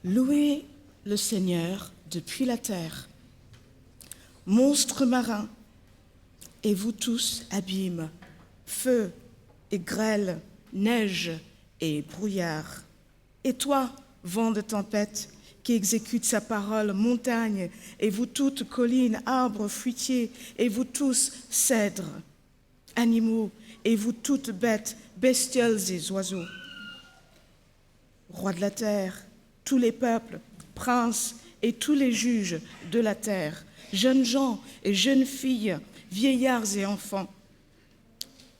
Louez le Seigneur depuis la terre. Monstres marins, et vous tous abîmes, feu et grêle, neige et brouillard. Et toi, vent de tempête, qui exécute sa parole, montagne, et vous toutes collines, arbres, fruitiers, et vous tous cèdres, animaux, et vous toutes bêtes, bestioles et oiseaux. Rois de la terre, tous les peuples, princes et tous les juges de la terre, jeunes gens et jeunes filles, vieillards et enfants,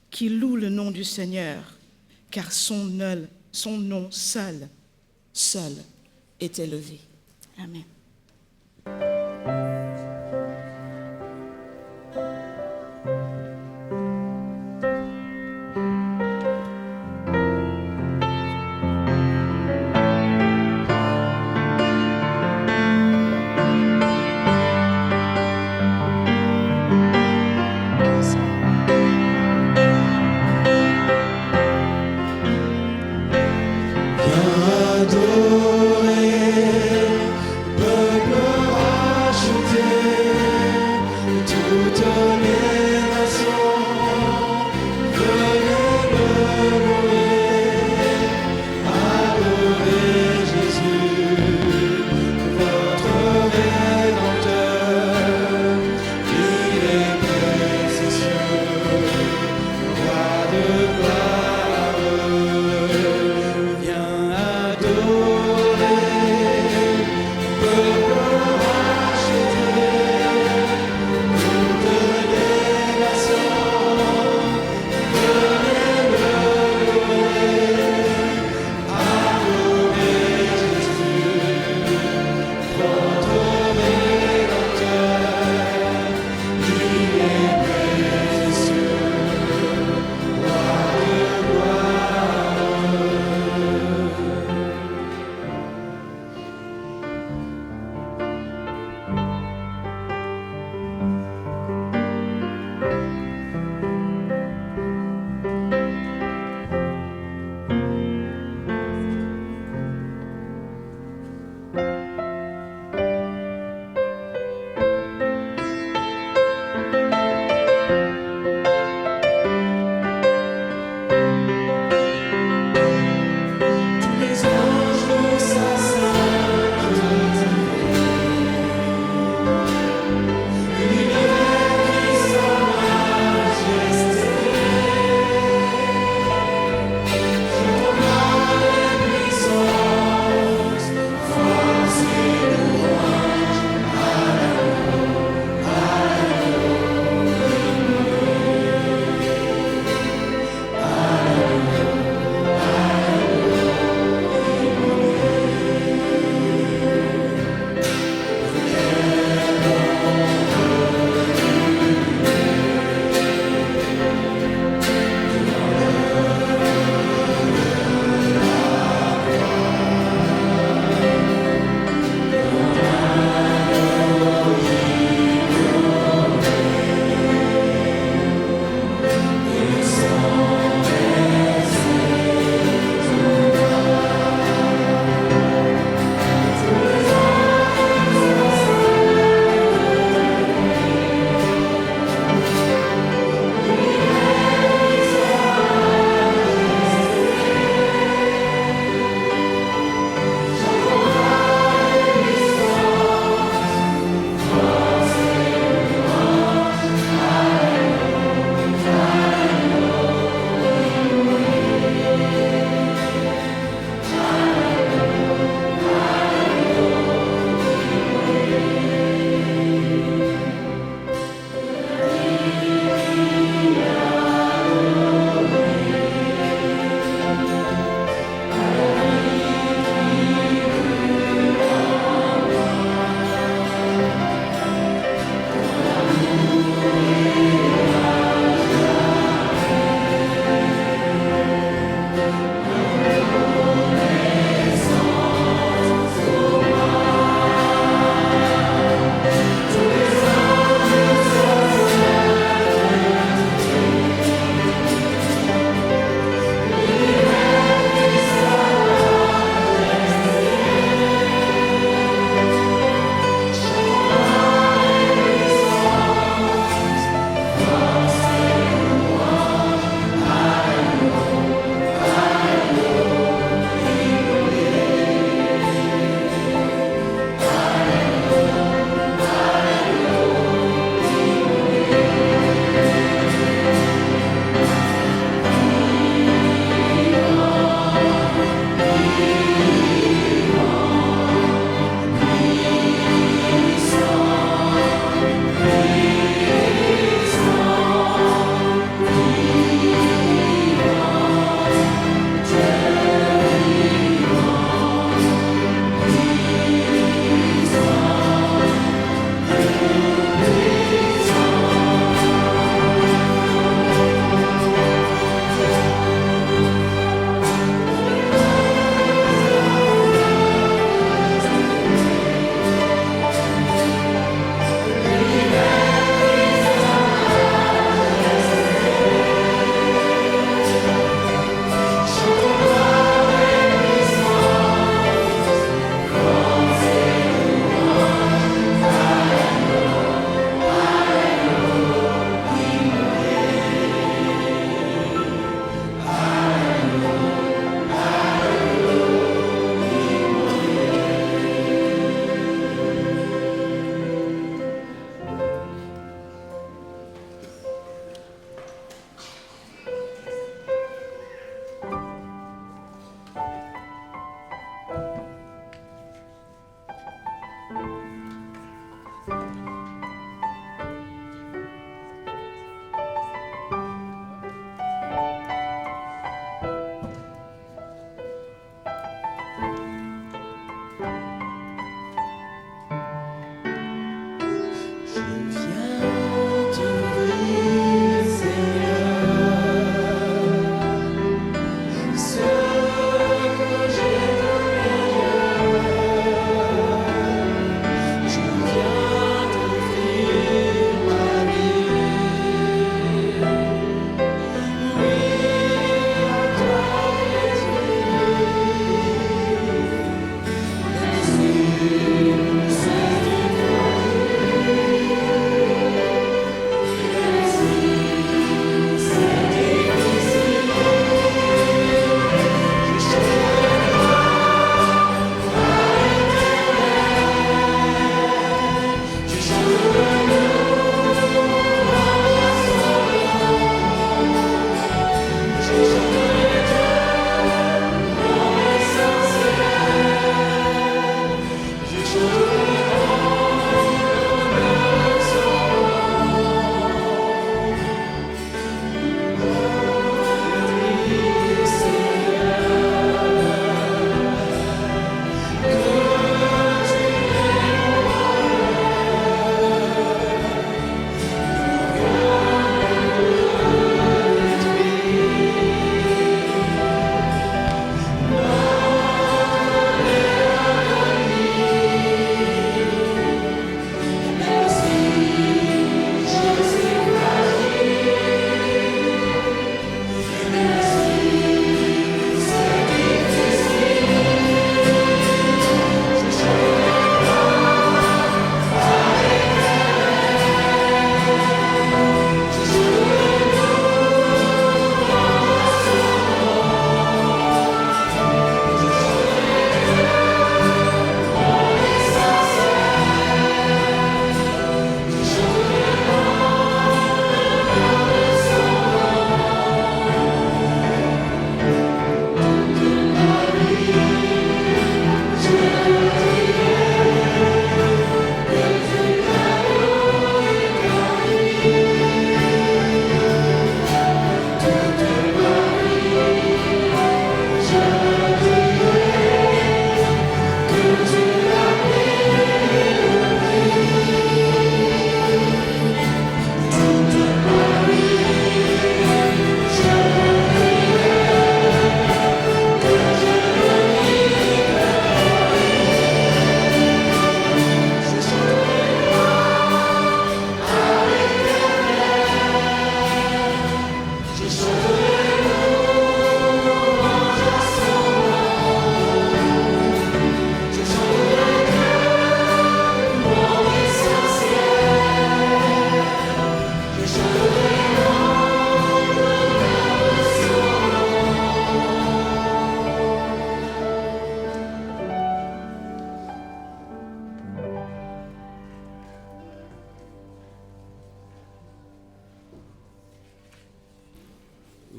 qui louent le nom du Seigneur, car son nom seul est élevé. Amen. Adorer,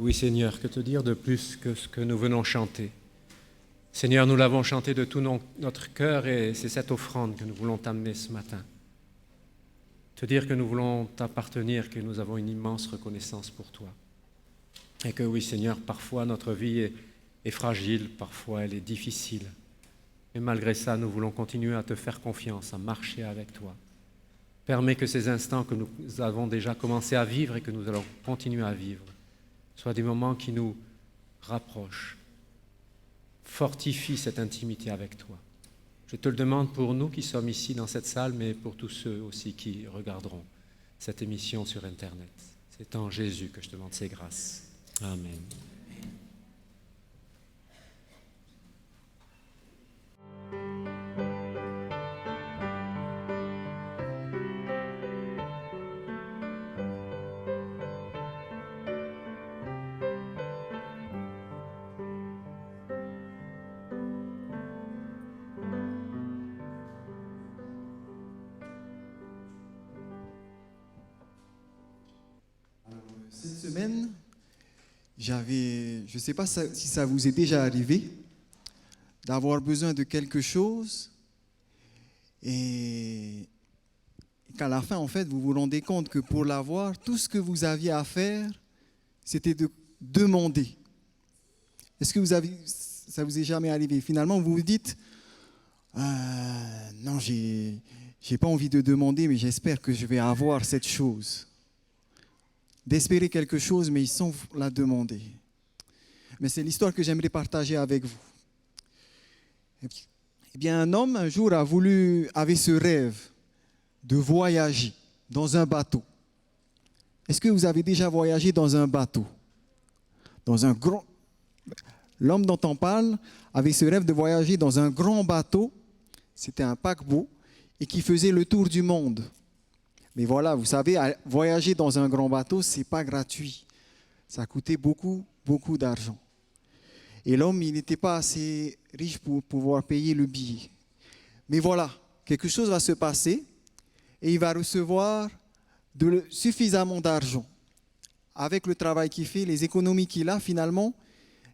Oui Seigneur, que te dire de plus que ce que nous venons chanter? Seigneur, nous l'avons chanté de tout notre cœur et c'est cette offrande que nous voulons t'amener ce matin. Te dire que nous voulons t'appartenir, que nous avons une immense reconnaissance pour toi. Et que oui Seigneur, parfois notre vie est fragile, parfois elle est difficile. Mais malgré ça, nous voulons continuer à te faire confiance, à marcher avec toi. Permets que ces instants que nous avons déjà commencé à vivre et que nous allons continuer à vivre soient des moments qui nous rapprochent. Fortifie cette intimité avec toi. Je te le demande pour nous qui sommes ici dans cette salle, mais pour tous ceux aussi qui regarderont cette émission sur Internet. C'est en Jésus que je te demande ces grâces. Amen. Cette semaine, je ne sais pas si ça vous est déjà arrivé, d'avoir besoin de quelque chose et qu'à la fin, en fait, vous vous rendez compte que pour l'avoir, tout ce que vous aviez à faire, c'était de demander. Est-ce que ça vous est jamais arrivé? Finalement, vous vous dites, non, j'ai pas envie de demander, mais j'espère que je vais avoir cette chose. D'espérer quelque chose, mais sans la demander. Mais c'est l'histoire que j'aimerais partager avec vous. Eh bien, un homme, un jour, avait ce rêve de voyager dans un bateau. Est-ce que vous avez déjà voyagé dans un bateau? L'homme dont on parle avait ce rêve de voyager dans un grand bateau. C'était un paquebot et qui faisait le tour du monde. Mais voilà, vous savez, voyager dans un grand bateau, ce n'est pas gratuit. Ça coûtait beaucoup, beaucoup d'argent. Et l'homme, il n'était pas assez riche pour pouvoir payer le billet. Mais voilà, quelque chose va se passer et il va recevoir suffisamment d'argent. Avec le travail qu'il fait, les économies qu'il a, finalement,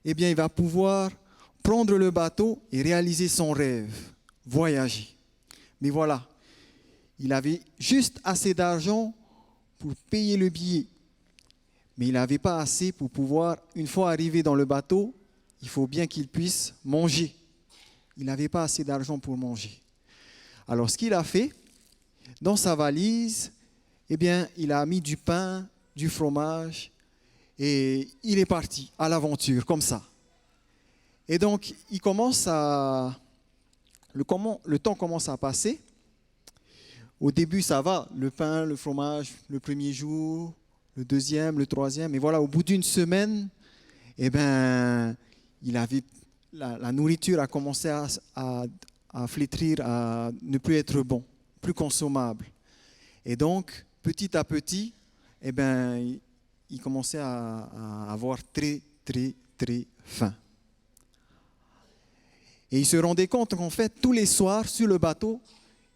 eh bien, il va pouvoir prendre le bateau et réaliser son rêve, voyager. Mais voilà. Il avait juste assez d'argent pour payer le billet. Mais il n'avait pas assez pour pouvoir, une fois arrivé dans le bateau, il faut bien qu'il puisse manger. Il n'avait pas assez d'argent pour manger. Alors ce qu'il a fait, dans sa valise, eh bien, il a mis du pain, du fromage, et il est parti à l'aventure, comme ça. Et donc, le temps commence à passer. Au début, ça va, le pain, le fromage, le premier jour, le deuxième, le troisième. Et voilà, au bout d'une semaine, eh ben, la nourriture a commencé à flétrir, à ne plus être bon, plus consommable. Et donc, petit à petit, eh ben, il commençait à avoir très, très, très faim. Et il se rendait compte qu'en fait, tous les soirs, sur le bateau,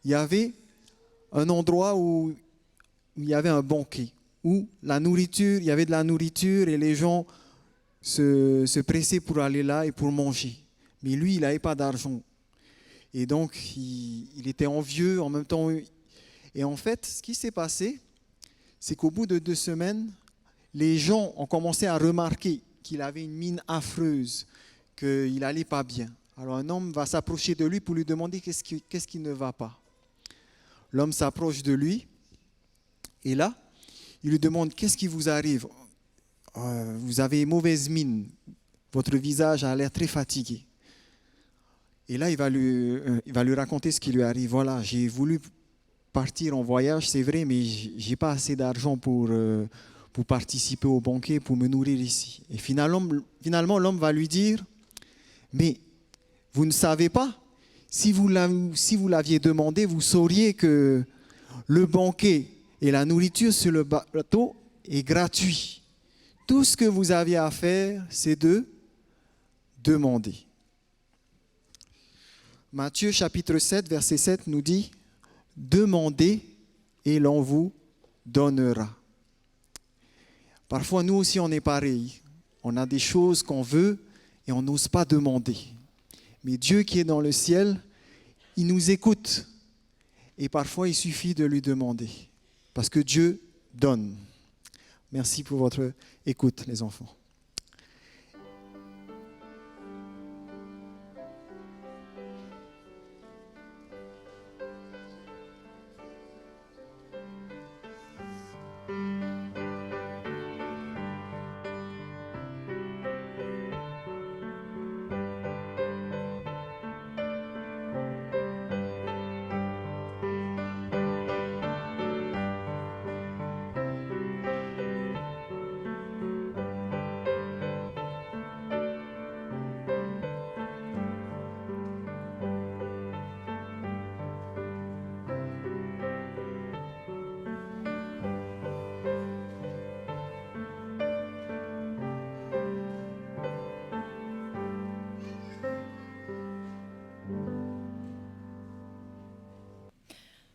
il y avait un endroit où il y avait un banquet, où il y avait de la nourriture et les gens se pressaient pour aller là et pour manger. Mais lui, il n'avait pas d'argent. Et donc, il était envieux en même temps. Et en fait, ce qui s'est passé, c'est qu'au bout de 2 semaines, les gens ont commencé à remarquer qu'il avait une mine affreuse, qu'il n'allait pas bien. Alors un homme va s'approcher de lui pour lui demander qu'est-ce qui ne va pas. L'homme s'approche de lui et là, il lui demande « Qu'est-ce qui vous arrive ? Vous avez mauvaise mine, votre visage a l'air très fatigué. » Et là, il va lui raconter ce qui lui arrive. « Voilà, j'ai voulu partir en voyage, c'est vrai, mais je n'ai pas assez d'argent pour participer au banquet, pour me nourrir ici. » Et finalement, l'homme va lui dire « Mais vous ne savez pas ? Si vous l'aviez demandé, vous sauriez que le banquet et la nourriture sur le bateau est gratuit. Tout ce que vous aviez à faire, c'est de demander. » Matthieu chapitre 7, verset 7 nous dit « Demandez et l'on vous donnera. » Parfois, nous aussi, on est pareil. On a des choses qu'on veut et on n'ose pas demander. Mais Dieu qui est dans le ciel, il nous écoute. Et parfois, il suffit de lui demander. Parce que Dieu donne. Merci pour votre écoute, les enfants.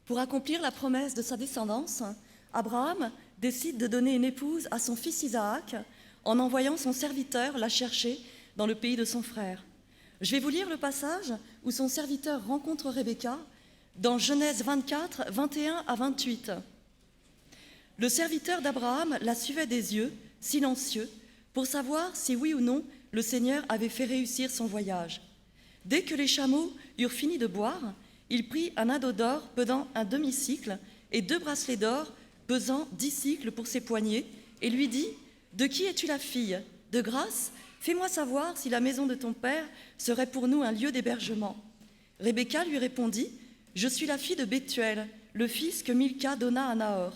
Pour accomplir la promesse de sa descendance, Abraham décide de donner une épouse à son fils Isaac en envoyant son serviteur la chercher dans le pays de son frère. Je vais vous lire le passage où son serviteur rencontre Rebecca dans Genèse 24, 21 à 28. Le serviteur d'Abraham la suivait des yeux, silencieux, pour savoir si oui ou non le Seigneur avait fait réussir son voyage. Dès que les chameaux eurent fini de boire, il prit un ado d'or pesant un demi-cycle et 2 bracelets d'or pesant 10 cycles pour ses poignets, et lui dit : « De qui es-tu la fille ? De grâce, fais-moi savoir si la maison de ton père serait pour nous un lieu d'hébergement. » Rebecca lui répondit : « Je suis la fille de Bethuel, le fils que Milca donna à Nahor. »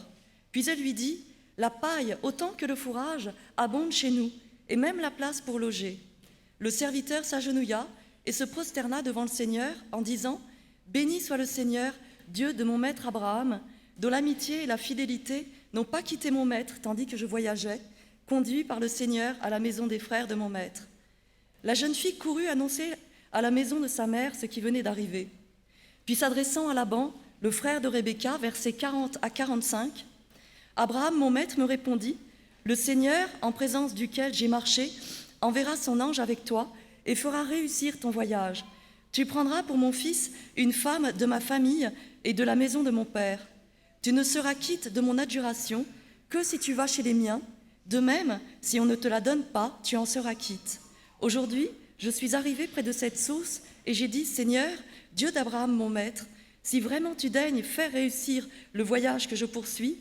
Puis elle lui dit : « La paille autant que le fourrage abonde chez nous, et même la place pour loger. » Le serviteur s'agenouilla et se prosterna devant le Seigneur en disant : « Béni soit le Seigneur, Dieu de mon maître Abraham, dont l'amitié et la fidélité n'ont pas quitté mon maître tandis que je voyageais, conduit par le Seigneur à la maison des frères de mon maître. » La jeune fille courut annoncer à la maison de sa mère ce qui venait d'arriver. Puis s'adressant à Laban, le frère de Rebecca, versets 40 à 45, « Abraham, mon maître, me répondit : Le Seigneur, en présence duquel j'ai marché, enverra son ange avec toi et fera réussir ton voyage. Tu prendras pour mon fils une femme de ma famille et de la maison de mon père. Tu ne seras quitte de mon adjuration que si tu vas chez les miens. De même, si on ne te la donne pas, tu en seras quitte. Aujourd'hui, je suis arrivé près de cette source et j'ai dit : Seigneur, Dieu d'Abraham mon maître, si vraiment tu daignes faire réussir le voyage que je poursuis,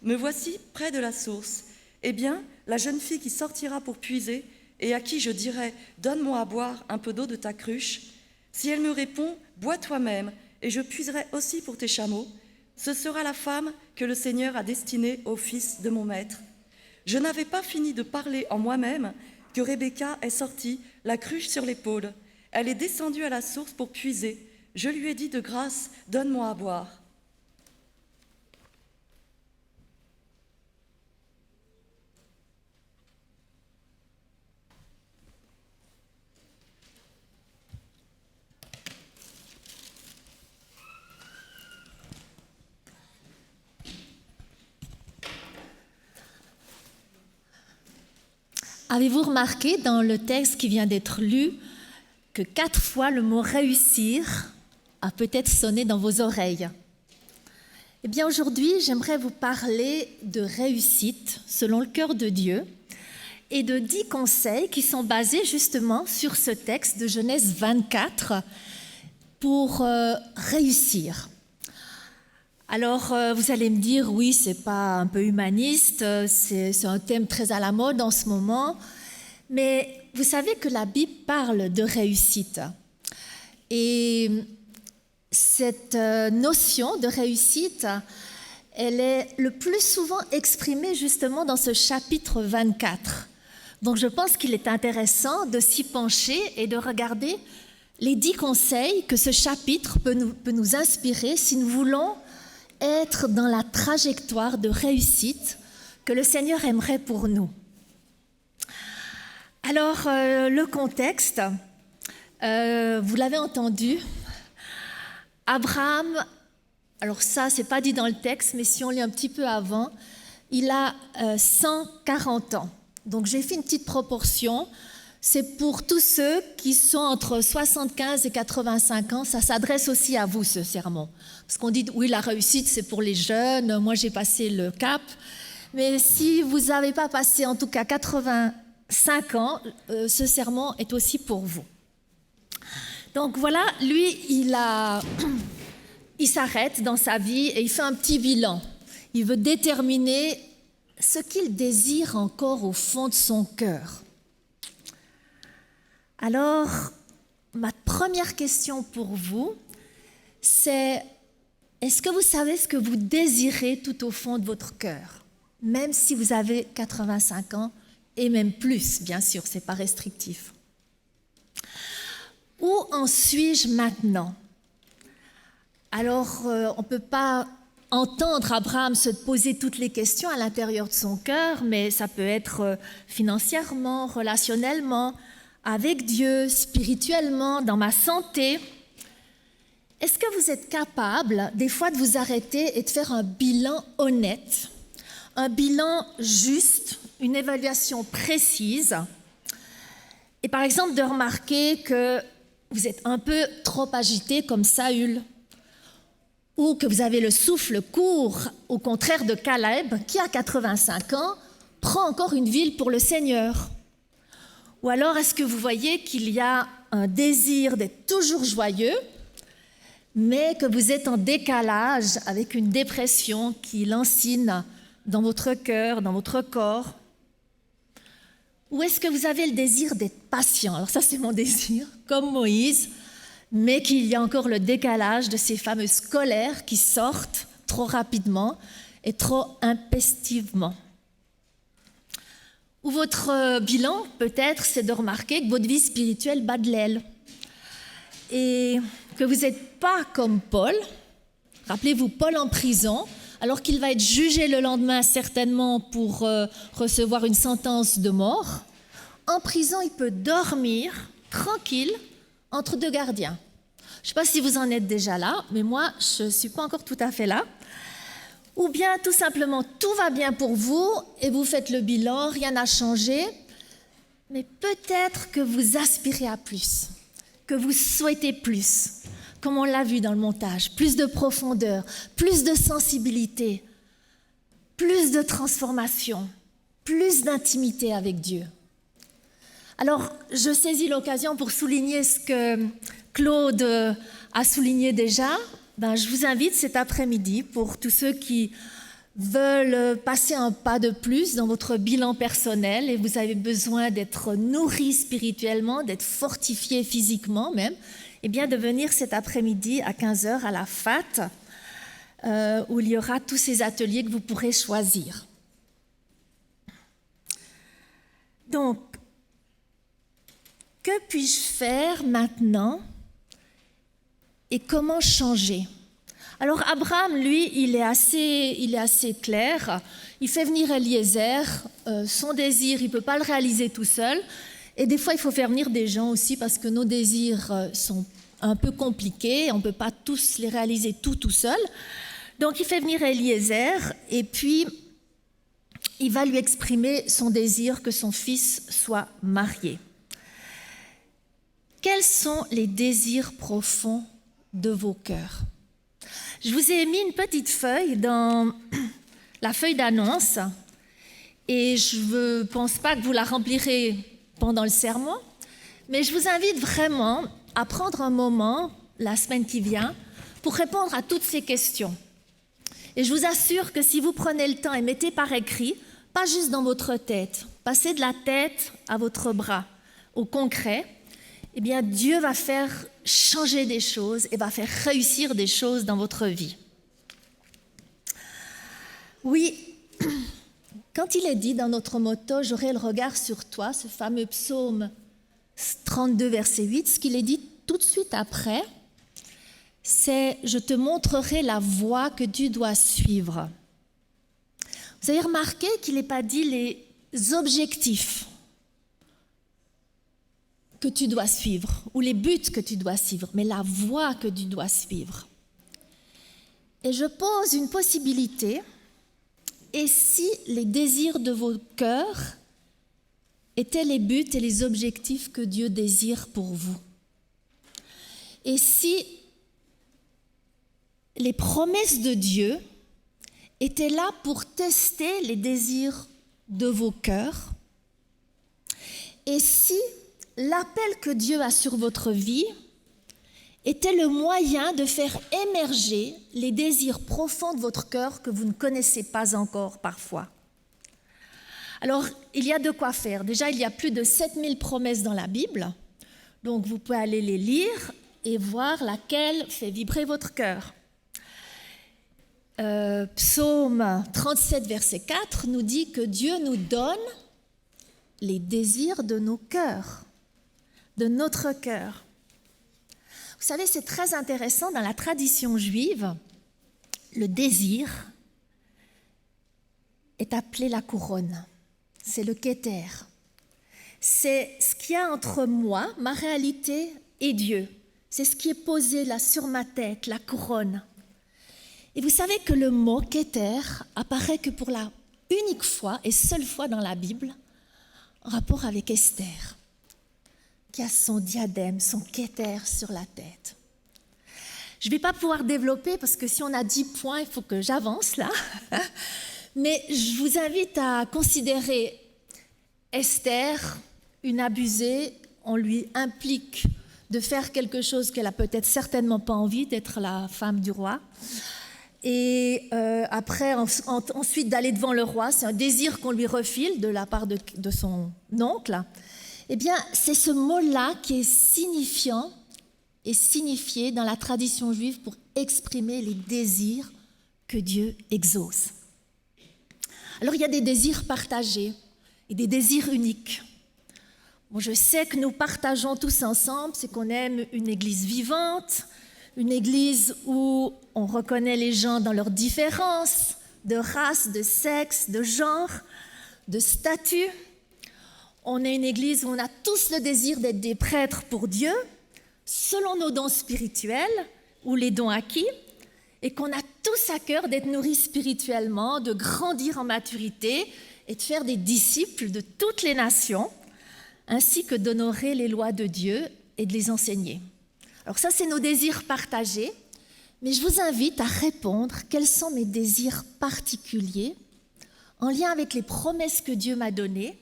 me voici près de la source. Eh bien, la jeune fille qui sortira pour puiser et à qui je dirai : donne-moi à boire un peu d'eau de ta cruche, si elle me répond : bois toi-même, et je puiserai aussi pour tes chameaux, ce sera la femme que le Seigneur a destinée au fils de mon maître. Je n'avais pas fini de parler en moi-même que Rebecca est sortie, la cruche sur l'épaule. Elle est descendue à la source pour puiser. Je lui ai dit de grâce : donne-moi à boire. Avez-vous remarqué dans le texte qui vient d'être lu que 4 fois le mot « réussir » a peut-être sonné dans vos oreilles? Eh bien aujourd'hui, j'aimerais vous parler de réussite selon le cœur de Dieu et de 10 conseils qui sont basés justement sur ce texte de Genèse 24 pour réussir. Alors, vous allez me dire, oui, c'est pas un peu humaniste, c'est un thème très à la mode en ce moment, mais vous savez que la Bible parle de réussite. Et cette notion de réussite, elle est le plus souvent exprimée justement dans ce chapitre 24. Donc, je pense qu'il est intéressant de s'y pencher et de regarder les 10 conseils que ce chapitre peut nous inspirer si nous voulons être dans la trajectoire de réussite que le Seigneur aimerait pour nous. Alors, le contexte, vous l'avez entendu, Abraham, alors ça, c'est pas dit dans le texte, mais si on lit un petit peu avant, il a 140 ans. Donc j'ai fait une petite proportion. C'est pour tous ceux qui sont entre 75 et 85 ans. Ça s'adresse aussi à vous, ce sermon. Parce qu'on dit, oui, la réussite, c'est pour les jeunes. Moi, j'ai passé le cap. Mais si vous n'avez pas passé, en tout cas, 85 ans, ce sermon est aussi pour vous. Donc voilà, lui, il s'arrête dans sa vie et il fait un petit bilan. Il veut déterminer ce qu'il désire encore au fond de son cœur. Alors, ma première question pour vous, c'est est-ce que vous savez ce que vous désirez tout au fond de votre cœur, même si vous avez 85 ans et même plus, bien sûr, ce n'est pas restrictif. Où en suis-je maintenant? Alors, on ne peut pas entendre Abraham se poser toutes les questions à l'intérieur de son cœur, mais ça peut être financièrement, relationnellement, avec Dieu, spirituellement, dans ma santé. Est-ce que vous êtes capable, des fois, de vous arrêter et de faire un bilan honnête, un bilan juste, une évaluation précise, et par exemple de remarquer que vous êtes un peu trop agité comme Saül, ou que vous avez le souffle court, au contraire de Caleb, qui à 85 ans prend encore une ville pour le Seigneur? Ou alors, est-ce que vous voyez qu'il y a un désir d'être toujours joyeux, mais que vous êtes en décalage avec une dépression qui lancine dans votre cœur, dans votre corps? Ou est-ce que vous avez le désir d'être patient? Alors ça, c'est mon désir, comme Moïse, mais qu'il y a encore le décalage de ces fameuses colères qui sortent trop rapidement et trop intempestivement. Ou votre bilan, peut-être, c'est de remarquer que votre vie spirituelle bat de l'aile et que vous n'êtes pas comme Paul. Rappelez-vous, Paul en prison, alors qu'il va être jugé le lendemain certainement pour recevoir une sentence de mort. En prison, il peut dormir tranquille entre deux gardiens. Je ne sais pas si vous en êtes déjà là, mais moi, je ne suis pas encore tout à fait là. Ou bien, tout simplement, tout va bien pour vous et vous faites le bilan, rien n'a changé, mais peut-être que vous aspirez à plus, que vous souhaitez plus, comme on l'a vu dans le montage, plus de profondeur, plus de sensibilité, plus de transformation, plus d'intimité avec Dieu. Alors, je saisis l'occasion pour souligner ce que Claude a souligné déjà. Je vous invite cet après-midi, pour tous ceux qui veulent passer un pas de plus dans votre bilan personnel et vous avez besoin d'être nourris spirituellement, d'être fortifiés physiquement même, eh bien de venir cet après-midi à 15h à la FAT, où il y aura tous ces ateliers que vous pourrez choisir. Donc, que puis-je faire maintenant et comment changer? Alors Abraham, lui, il est assez clair. Il fait venir Eliezer. Son désir, il ne peut pas le réaliser tout seul. Et des fois, il faut faire venir des gens aussi parce que nos désirs sont un peu compliqués. On ne peut pas tous les réaliser tout seul. Donc il fait venir Eliezer et puis il va lui exprimer son désir que son fils soit marié. Quels sont les désirs profonds de vos cœurs? Je vous ai mis une petite feuille dans la feuille d'annonce et je ne pense pas que vous la remplirez pendant le sermon, mais je vous invite vraiment à prendre un moment, la semaine qui vient, pour répondre à toutes ces questions. Et je vous assure que si vous prenez le temps et mettez par écrit, pas juste dans votre tête, passez de la tête à votre bras, au concret, eh bien Dieu va faire changer des choses et va faire réussir des choses dans votre vie. Oui, quand il est dit dans notre motto « J'aurai le regard sur toi », ce fameux psaume 32, verset 8, ce qu'il est dit tout de suite après, c'est « Je te montrerai la voie que tu dois suivre ». Vous avez remarqué qu'il n'est pas dit les objectifs que tu dois suivre ou les buts que tu dois suivre, mais la voie que tu dois suivre. Et je pose une possibilité, et si les désirs de vos cœurs étaient les buts et les objectifs que Dieu désire pour vous? Et si les promesses de Dieu étaient là pour tester les désirs de vos cœurs? Et si l'appel que Dieu a sur votre vie était le moyen de faire émerger les désirs profonds de votre cœur que vous ne connaissez pas encore parfois? Alors, il y a de quoi faire. Déjà, il y a plus de 7000 promesses dans la Bible, donc vous pouvez aller les lire et voir laquelle fait vibrer votre cœur. Psaume 37, verset 4 nous dit que Dieu nous donne les désirs de nos cœurs, de notre cœur. Vous savez, c'est très intéressant, dans la tradition juive, le désir est appelé la couronne. C'est le kéter. C'est ce qu'il y a entre moi, ma réalité, et Dieu. C'est ce qui est posé là sur ma tête, la couronne. Et vous savez que le mot kéter apparaît que pour la unique fois et seule fois dans la Bible, en rapport avec Esther, qui a son diadème, son kéter sur la tête. Je ne vais pas pouvoir développer parce que si on a 10 points, il faut que j'avance là. Mais je vous invite à considérer Esther, une abusée. On lui implique de faire quelque chose qu'elle a peut-être certainement pas envie, d'être la femme du roi. Et après, ensuite d'aller devant le roi, c'est un désir qu'on lui refile de la part de son oncle. Eh bien, c'est ce mot-là qui est signifiant et signifié dans la tradition juive pour exprimer les désirs que Dieu exauce. Alors, il y a des désirs partagés et des désirs uniques. Bon, je sais que nous partageons tous ensemble, c'est qu'on aime une église vivante, une église où on reconnaît les gens dans leurs différences de race, de sexe, de genre, de statut. On est une église où on a tous le désir d'être des prêtres pour Dieu, selon nos dons spirituels ou les dons acquis, et qu'on a tous à cœur d'être nourris spirituellement, de grandir en maturité et de faire des disciples de toutes les nations, ainsi que d'honorer les lois de Dieu et de les enseigner. Alors ça, c'est nos désirs partagés, mais je vous invite à répondre quels sont mes désirs particuliers en lien avec les promesses que Dieu m'a données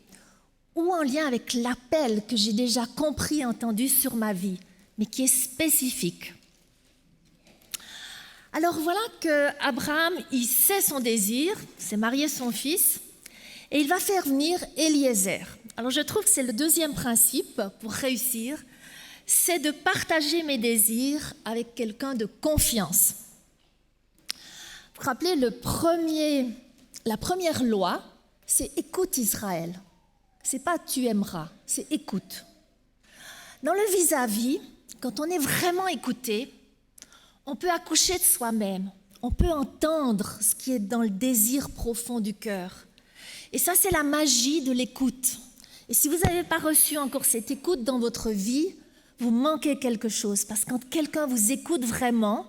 ou en lien avec l'appel que j'ai déjà compris et entendu sur ma vie, mais qui est spécifique. Alors voilà qu'Abraham, il sait son désir, s'est marié son fils, et il va faire venir Eliezer. Alors je trouve que c'est le deuxième principe pour réussir, c'est de partager mes désirs avec quelqu'un de confiance. Vous vous rappelez, la première loi, c'est « écoute Israël ». Ce n'est pas « tu aimeras », c'est « écoute ». Dans le vis-à-vis, quand on est vraiment écouté, on peut accoucher de soi-même, on peut entendre ce qui est dans le désir profond du cœur. Et ça, c'est la magie de l'écoute. Et si vous n'avez pas reçu encore cette écoute dans votre vie, vous manquez quelque chose, parce que quand quelqu'un vous écoute vraiment,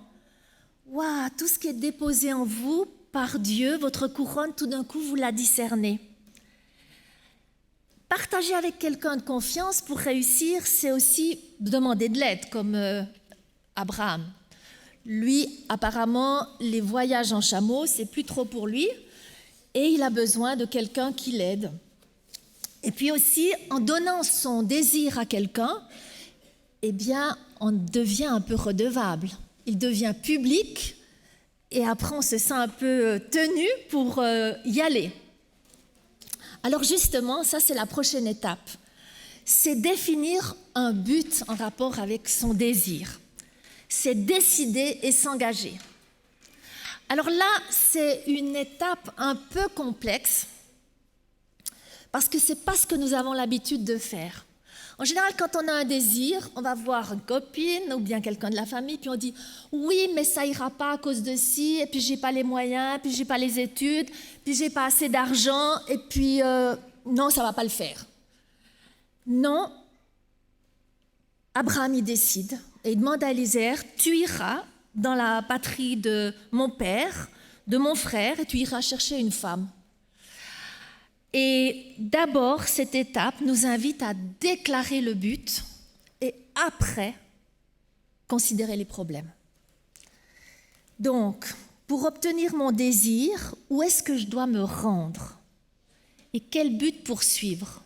waouh, tout ce qui est déposé en vous par Dieu, votre couronne, tout d'un coup, vous la discernez. Partager avec quelqu'un de confiance pour réussir, c'est aussi demander de l'aide, comme Abraham. Lui, apparemment, les voyages en chameau, c'est plus trop pour lui, et il a besoin de quelqu'un qui l'aide. Et puis aussi, en donnant son désir à quelqu'un, eh bien, on devient un peu redevable. Il devient public et après, on se sent un peu tenu pour y aller. Alors justement, ça, c'est la prochaine étape. C'est définir un but en rapport avec son désir. C'est décider et s'engager. Alors là, c'est une étape un peu complexe parce que ce n'est pas ce que nous avons l'habitude de faire. En général, quand on a un désir, on va voir une copine ou bien quelqu'un de la famille, puis on dit « oui, mais ça ira pas à cause de ci, et puis j'ai pas les moyens, puis j'ai pas les études, puis j'ai pas assez d'argent, et puis non, ça va pas le faire. » Non, Abraham y décide et il demande à Eliezer « tu iras dans la patrie de mon père, de mon frère, et tu iras chercher une femme. » Et d'abord, cette étape nous invite à déclarer le but et après, considérer les problèmes. Donc, pour obtenir mon désir, où est-ce que je dois me rendre? Et quel but poursuivre?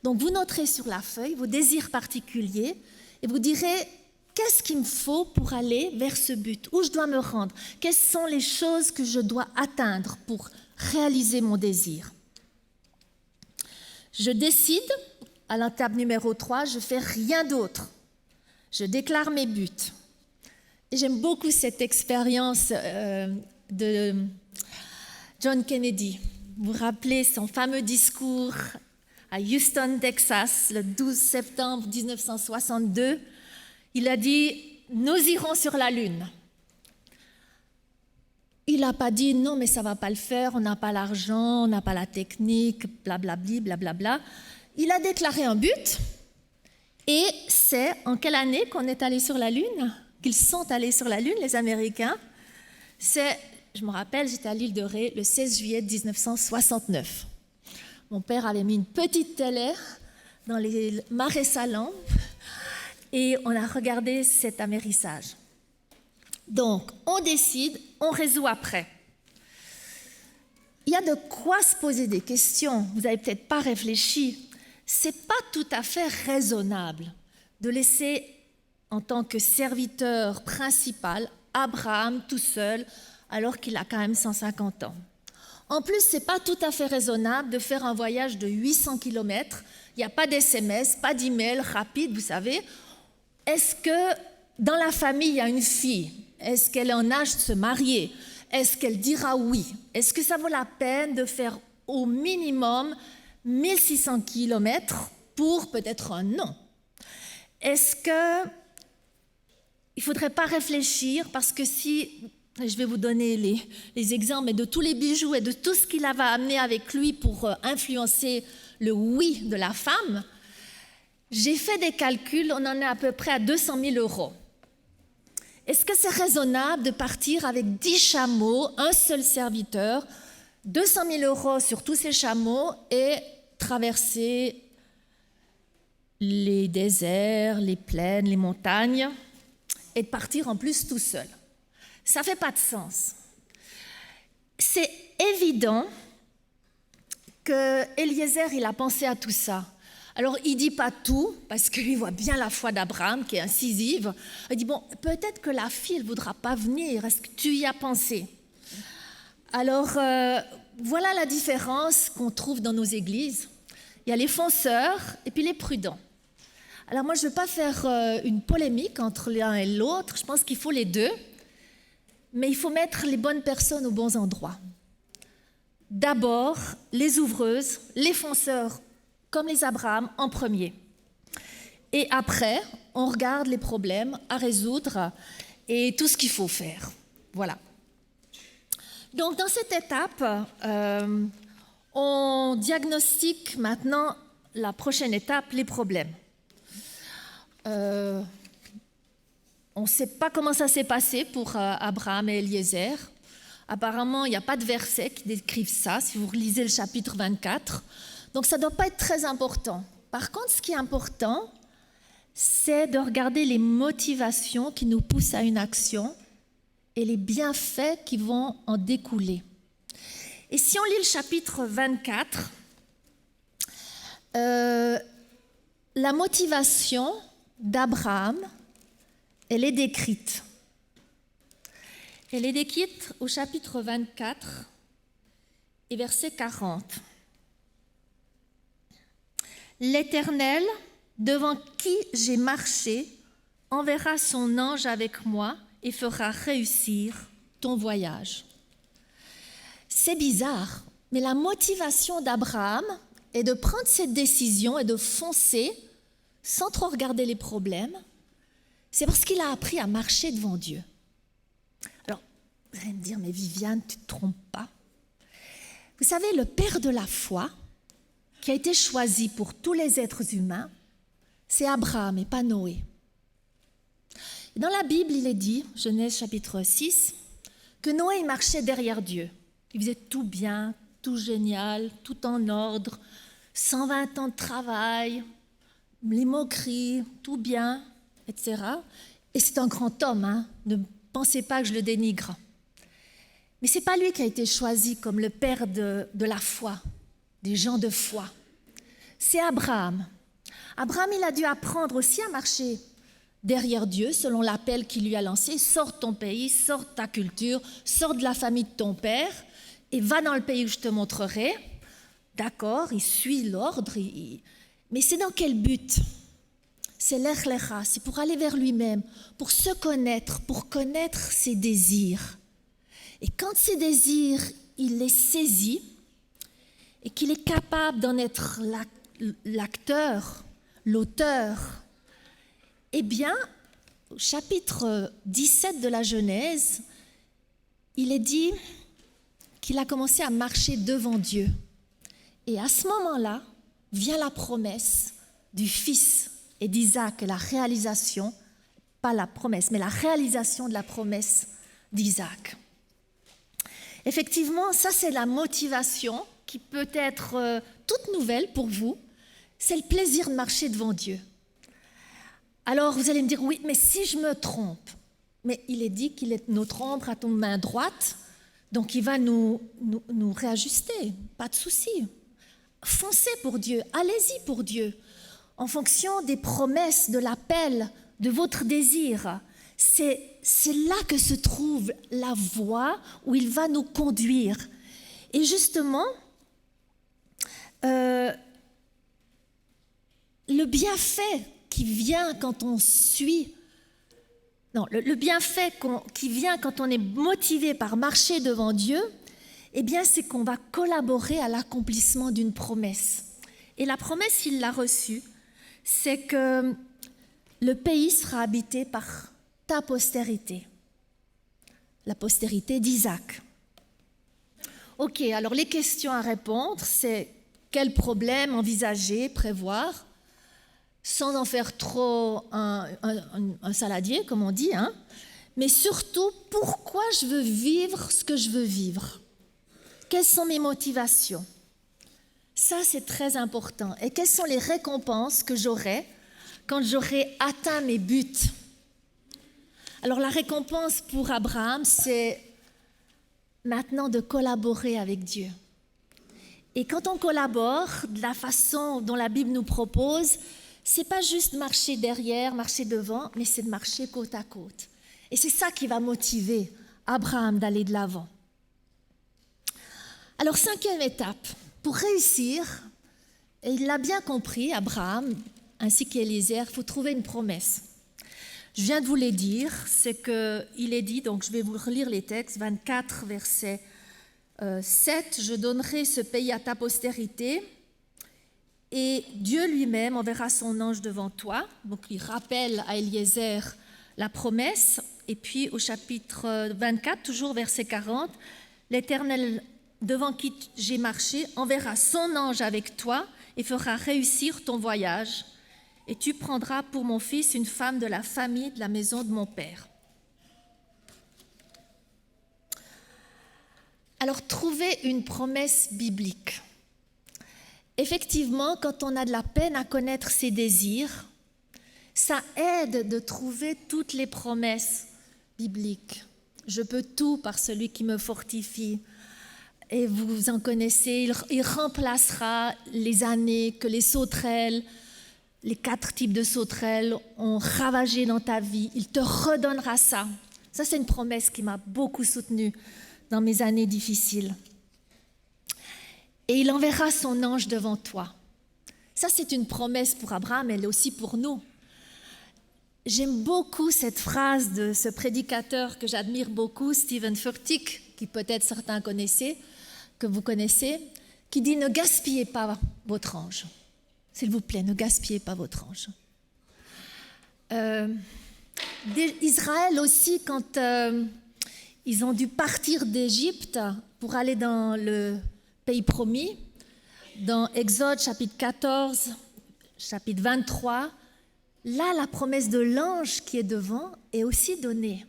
Donc, vous noterez sur la feuille vos désirs particuliers et vous direz qu'est-ce qu'il me faut pour aller vers ce but? Où je dois me rendre? Quelles sont les choses que je dois atteindre pour réaliser mon désir? Je décide, à l'étape numéro 3, je ne fais rien d'autre. Je déclare mes buts. Et j'aime beaucoup cette expérience de John Kennedy. Vous vous rappelez son fameux discours à Houston, Texas, le 12 septembre 1962. Il a dit « Nous irons sur la Lune ». Il n'a pas dit « Non, mais ça ne va pas le faire, on n'a pas l'argent, on n'a pas la technique, blablabli, blablabla ». Il a déclaré un but. Et c'est en quelle année qu'on est allé sur la Lune? Qu'ils sont allés sur la Lune, les Américains? C'est, je me rappelle, j'étais à l'île de Ré le 16 juillet 1969. Mon père avait mis une petite télé dans les marais salants et on a regardé cet amérissage. Donc, on décide, on résout après. Il y a de quoi se poser des questions. Vous n'avez peut-être pas réfléchi. C'est pas tout à fait raisonnable de laisser en tant que serviteur principal Abraham tout seul alors qu'il a quand même 150 ans. En plus, c'est pas tout à fait raisonnable de faire un voyage de 800 km. Il n'y a pas d'SMS, pas d'email rapide, vous savez. Est-ce que dans la famille, il y a une fille? Est-ce qu'elle est en âge de se marier? Est-ce qu'elle dira oui? Est-ce que ça vaut la peine de faire au minimum 1600 km pour peut-être un non? Est-ce que il ne faudrait pas réfléchir parce que si, je vais vous donner les exemples mais de tous les bijoux et de tout ce qu'il avait amené avec lui pour influencer le oui de la femme, j'ai fait des calculs, on en est à peu près à 200 000 €. Est-ce que c'est raisonnable de partir avec 10 chameaux, un seul serviteur, 200 000 € sur tous ces chameaux et traverser les déserts, les plaines, les montagnes et de partir en plus tout seul? Ça ne fait pas de sens. C'est évident que Eliezer, il a pensé à tout ça. Alors, il ne dit pas tout, parce qu'il voit bien la foi d'Abraham, qui est incisive. Il dit, bon, peut-être que la fille ne voudra pas venir. Est-ce que tu y as pensé? Alors, voilà la différence qu'on trouve dans nos églises. Il y a les fonceurs et puis les prudents. Alors, moi, je ne veux pas faire une polémique entre l'un et l'autre. Je pense qu'il faut les deux. Mais il faut mettre les bonnes personnes aux bons endroits. D'abord, les ouvreuses, les fonceurs, comme les Abraham, en premier. Et après, on regarde les problèmes à résoudre et tout ce qu'il faut faire. Voilà. Donc, dans cette étape, on diagnostique maintenant la prochaine étape, les problèmes. On ne sait pas comment ça s'est passé pour Abraham et Eliezer. Apparemment, il n'y a pas de verset qui décrivent ça, si vous relisez le chapitre 24. Donc, ça ne doit pas être très important. Par contre, ce qui est important, c'est de regarder les motivations qui nous poussent à une action et les bienfaits qui vont en découler. Et si on lit le chapitre 24, la motivation d'Abraham, elle est décrite. Elle est décrite au chapitre 24 et verset 40. L'Éternel, devant qui j'ai marché, enverra son ange avec moi et fera réussir ton voyage. C'est bizarre, mais la motivation d'Abraham est de prendre cette décision et de foncer sans trop regarder les problèmes. C'est parce qu'il a appris à marcher devant Dieu. Alors, vous allez me dire, mais Viviane, tu ne te trompes pas. Vous savez, le père de la foi, qui a été choisi pour tous les êtres humains, c'est Abraham et pas Noé. Et dans la Bible, il est dit, Genèse chapitre 6, que Noé il marchait derrière Dieu. Il faisait tout bien, tout génial, tout en ordre, 120 ans de travail, les moqueries, tout bien, etc. Et c'est un grand homme, hein, ne pensez pas que je le dénigre. Mais ce n'est pas lui qui a été choisi comme le père de la foi, des gens de foi. C'est Abraham. Abraham, il a dû apprendre aussi à marcher derrière Dieu, selon l'appel qu'il lui a lancé. Sors de ton pays, sors de ta culture, sors de la famille de ton père et va dans le pays que je te montrerai. D'accord, il suit l'ordre, mais c'est dans quel but? C'est l'Echlecha, c'est pour aller vers lui-même, pour se connaître, pour connaître ses désirs. Et quand ces désirs, il les saisit et qu'il est capable d'en être l'acteur, l'auteur, eh bien, au chapitre 17 de la Genèse, il est dit qu'il a commencé à marcher devant Dieu. Et à ce moment-là, vient la promesse du Fils et d'Isaac, et la réalisation, pas la promesse, mais la réalisation de la promesse d'Isaac. Effectivement, ça c'est la motivation qui peut être toute nouvelle pour vous, c'est le plaisir de marcher devant Dieu. Alors vous allez me dire, oui, mais si je me trompe, mais il est dit qu'il est notre ombre à ton main droite, donc il va nous réajuster, pas de souci. Foncez pour Dieu, allez-y pour Dieu, en fonction des promesses, de l'appel, de votre désir. C'est là que se trouve la voie où il va nous conduire. Et justement, le bienfait qui vient quand on suit, le bienfait qui vient quand on est motivé par marcher devant Dieu, eh bien, c'est qu'on va collaborer à l'accomplissement d'une promesse. Et la promesse, il l'a reçue, c'est que le pays sera habité par ta postérité, la postérité d'Isaac. Ok, alors les questions à répondre, c'est quel problème envisager, prévoir, sans en faire trop un saladier, comme on dit, hein, mais surtout, pourquoi je veux vivre ce que je veux vivre? Quelles sont mes motivations? Ça, c'est très important. Et quelles sont les récompenses que j'aurai quand j'aurai atteint mes buts? Alors, la récompense pour Abraham, c'est maintenant de collaborer avec Dieu. Et quand on collabore de la façon dont la Bible nous propose, c'est pas juste marcher derrière, marcher devant, mais c'est de marcher côte à côte. Et c'est ça qui va motiver Abraham d'aller de l'avant. Alors, 5e étape, pour réussir, et il l'a bien compris, Abraham, ainsi qu'Éliézer, il faut trouver une promesse. Je viens de vous les dire, c'est qu'il est dit, donc je vais vous relire les textes, 24, verset 7, « Je donnerai ce pays à ta postérité, et Dieu lui-même enverra son ange devant toi. » Donc il rappelle à Éliézer la promesse. Et puis au chapitre 24, toujours verset 40, « L'Éternel devant qui j'ai marché enverra son ange avec toi et fera réussir ton voyage. Et tu prendras pour mon fils une femme de la famille de la maison de mon père. » Alors, trouver une promesse biblique. Effectivement, quand on a de la peine à connaître ses désirs, ça aide de trouver toutes les promesses bibliques. Je peux tout par celui qui me fortifie. Et vous en connaissez, il remplacera les années que les sauterelles, les 4 types de sauterelles ont ravagé dans ta vie. Il te redonnera ça. Ça, c'est une promesse qui m'a beaucoup soutenue dans mes années difficiles. Et il enverra son ange devant toi. Ça, c'est une promesse pour Abraham, elle est aussi pour nous. J'aime beaucoup cette phrase de ce prédicateur que j'admire beaucoup, Stephen Furtick, qui peut-être certains connaissez, que vous connaissez, qui dit « Ne gaspillez pas votre ange ». S'il vous plaît, ne gaspillez pas votre ange. Israël aussi, quand ils ont dû partir d'Égypte pour aller dans le pays promis, dans Exode chapitre 14, chapitre 23, là, la promesse de l'ange qui est devant est aussi donnée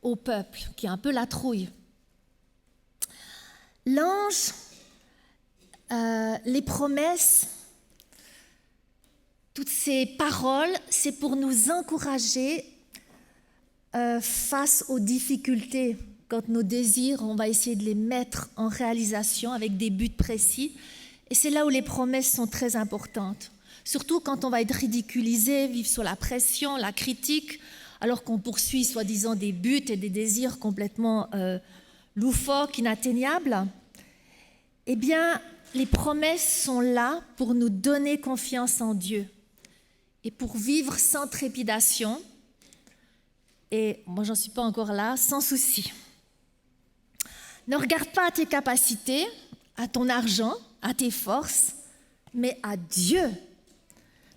au peuple, qui a un peu la trouille. L'ange les promesses, toutes ces paroles, c'est pour nous encourager face aux difficultés. Quand nos désirs, on va essayer de les mettre en réalisation avec des buts précis. Et c'est là où les promesses sont très importantes. Surtout quand on va être ridiculisé, vivre sous la pression, la critique, alors qu'on poursuit soi-disant des buts et des désirs complètement loufoques, inatteignables. Eh bien, les promesses sont là pour nous donner confiance en Dieu et pour vivre sans trépidation. Et moi, j'en suis pas encore là, sans souci. Ne regarde pas à tes capacités, à ton argent, à tes forces, mais à Dieu.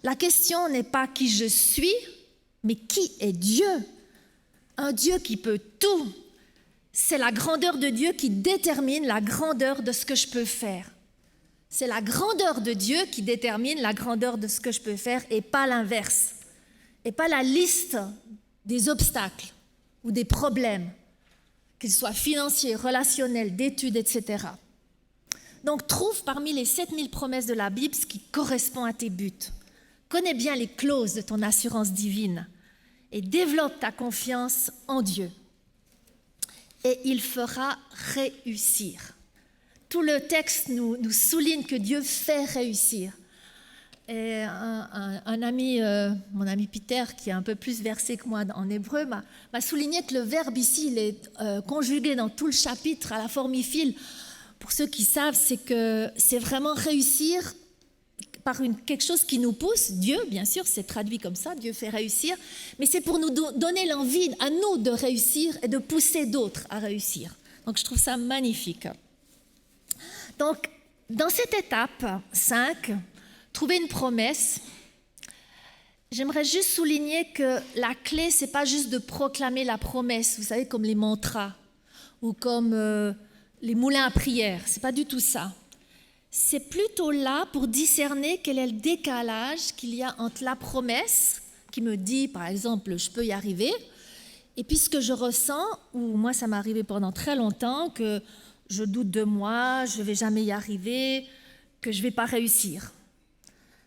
La question n'est pas qui je suis, mais qui est Dieu? Un Dieu qui peut tout. C'est la grandeur de Dieu qui détermine la grandeur de ce que je peux faire. C'est la grandeur de Dieu qui détermine la grandeur de ce que je peux faire et pas l'inverse. Et pas la liste des obstacles ou des problèmes, qu'ils soient financiers, relationnels, d'études, etc. Donc, trouve parmi les 7000 promesses de la Bible ce qui correspond à tes buts. Connais bien les clauses de ton assurance divine et développe ta confiance en Dieu. Et il fera réussir. Tout le texte nous souligne que Dieu fait réussir. Et un ami, mon ami Peter, qui est un peu plus versé que moi en hébreu, m'a souligné que le verbe ici, il est conjugué dans tout le chapitre à la formifile. Pour ceux qui savent, c'est que c'est vraiment réussir par quelque chose qui nous pousse. Dieu, bien sûr, c'est traduit comme ça, Dieu fait réussir, mais c'est pour nous donner l'envie à nous de réussir et de pousser d'autres à réussir. Donc, je trouve ça magnifique. Donc, dans cette étape 5, trouver une promesse, j'aimerais juste souligner que la clé, c'est pas juste de proclamer la promesse, vous savez, comme les mantras ou comme les moulins à prière, c'est pas du tout ça. C'est plutôt là pour discerner quel est le décalage qu'il y a entre la promesse qui me dit, par exemple, je peux y arriver, et puis ce que je ressens, ou moi ça m'est arrivé pendant très longtemps, que je doute de moi, je ne vais jamais y arriver, que je ne vais pas réussir.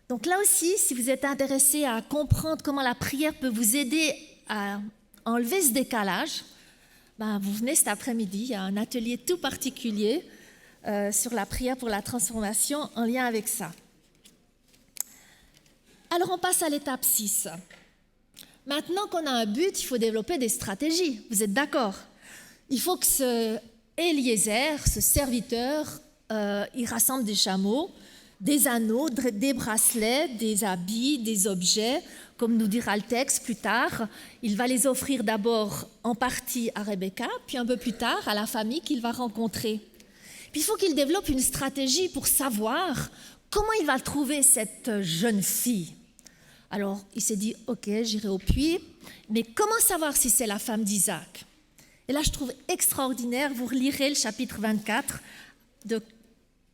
Donc là aussi, si vous êtes intéressé à comprendre comment la prière peut vous aider à enlever ce décalage, vous venez cet après-midi, il y a un atelier tout particulier sur la prière pour la transformation en lien avec ça. Alors on passe à l'étape 6. Maintenant qu'on a un but, il faut développer des stratégies. Vous êtes d'accord? Il faut que ce Eliezer, ce serviteur, il rassemble des chameaux, des anneaux, des bracelets, des habits, des objets, comme nous dira le texte plus tard. Il va les offrir d'abord en partie à Rebecca, puis un peu plus tard à la famille qu'il va rencontrer. Puis il faut qu'il développe une stratégie pour savoir comment il va trouver cette jeune fille. Alors il s'est dit, ok, j'irai au puits, mais comment savoir si c'est la femme d'Isaac? Et là, je trouve extraordinaire, vous relirez le chapitre 24, de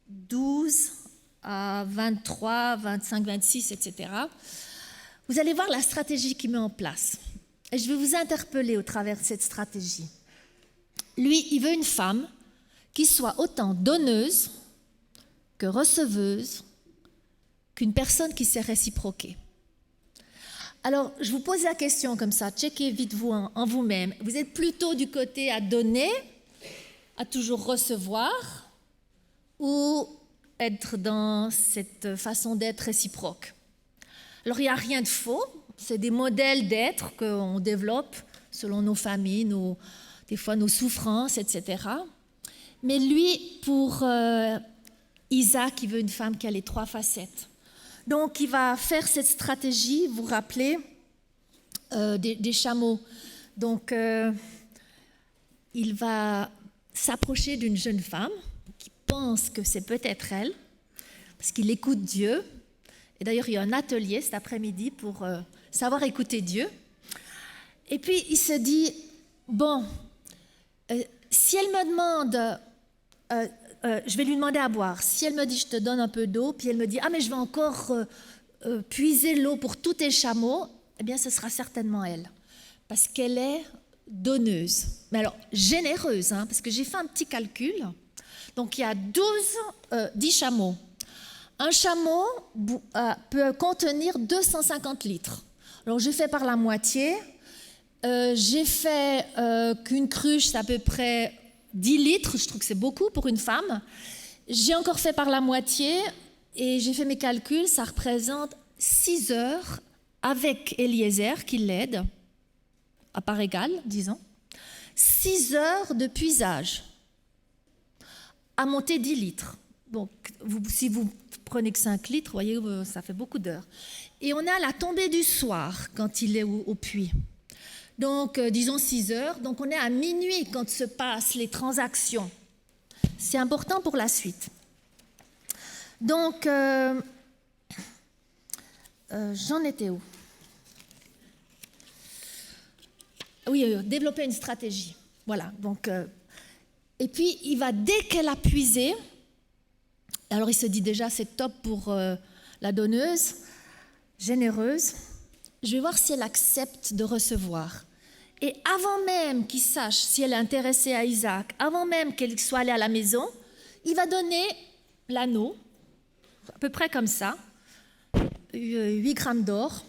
12 à 23, 25, 26, etc. Vous allez voir la stratégie qu'il met en place. Et je vais vous interpeller au travers de cette stratégie. Lui, il veut une femme qui soit autant donneuse que receveuse, qu'une personne qui sait réciproquer. Alors, je vous pose la question comme ça, checkez vite vous en vous-même. Vous êtes plutôt du côté à donner, à toujours recevoir, ou être dans cette façon d'être réciproque? Alors, il n'y a rien de faux, c'est des modèles d'être qu'on développe selon nos familles, des fois nos souffrances, etc. Mais lui, pour Isaac, il veut une femme qui a les 3 facettes. Donc, il va faire cette stratégie, vous vous rappelez, des chameaux. Donc, il va s'approcher d'une jeune femme qui pense que c'est peut-être elle, parce qu'il écoute Dieu. Et d'ailleurs, il y a un atelier cet après-midi pour savoir écouter Dieu. Et puis, il se dit, bon, si elle me demande... je vais lui demander à boire. Si elle me dit, je te donne un peu d'eau, puis elle me dit, mais je vais encore puiser l'eau pour tous tes chameaux, eh bien, ce sera certainement elle. Parce qu'elle est donneuse. Mais alors, généreuse, parce que j'ai fait un petit calcul. Donc il y a 10 chameaux. Un chameau peut contenir 250 litres. Alors j'ai fait par la moitié. J'ai fait qu'une cruche, c'est à peu près 10 litres. Je trouve que c'est beaucoup pour une femme. J'ai encore fait par la moitié et j'ai fait mes calculs. Ça représente 6 heures avec Eliezer qui l'aide, à part égale, disons. 6 heures de puisage à monter 10 litres. Donc, si vous prenez que 5 litres, vous voyez, ça fait beaucoup d'heures. Et on est à la tombée du soir quand il est au puits. Donc, disons 6 heures. Donc, on est à minuit quand se passent les transactions. C'est important pour la suite. Donc, j'en étais où? Oui, développer une stratégie. Voilà. Donc, et puis, dès qu'elle a puisé, alors il se dit déjà, c'est top pour la donneuse, généreuse, je vais voir si elle accepte de recevoir. Et avant même qu'il sache si elle est intéressée à Isaac, avant même qu'elle soit allée à la maison, il va donner l'anneau, à peu près comme ça, 8 grammes d'or,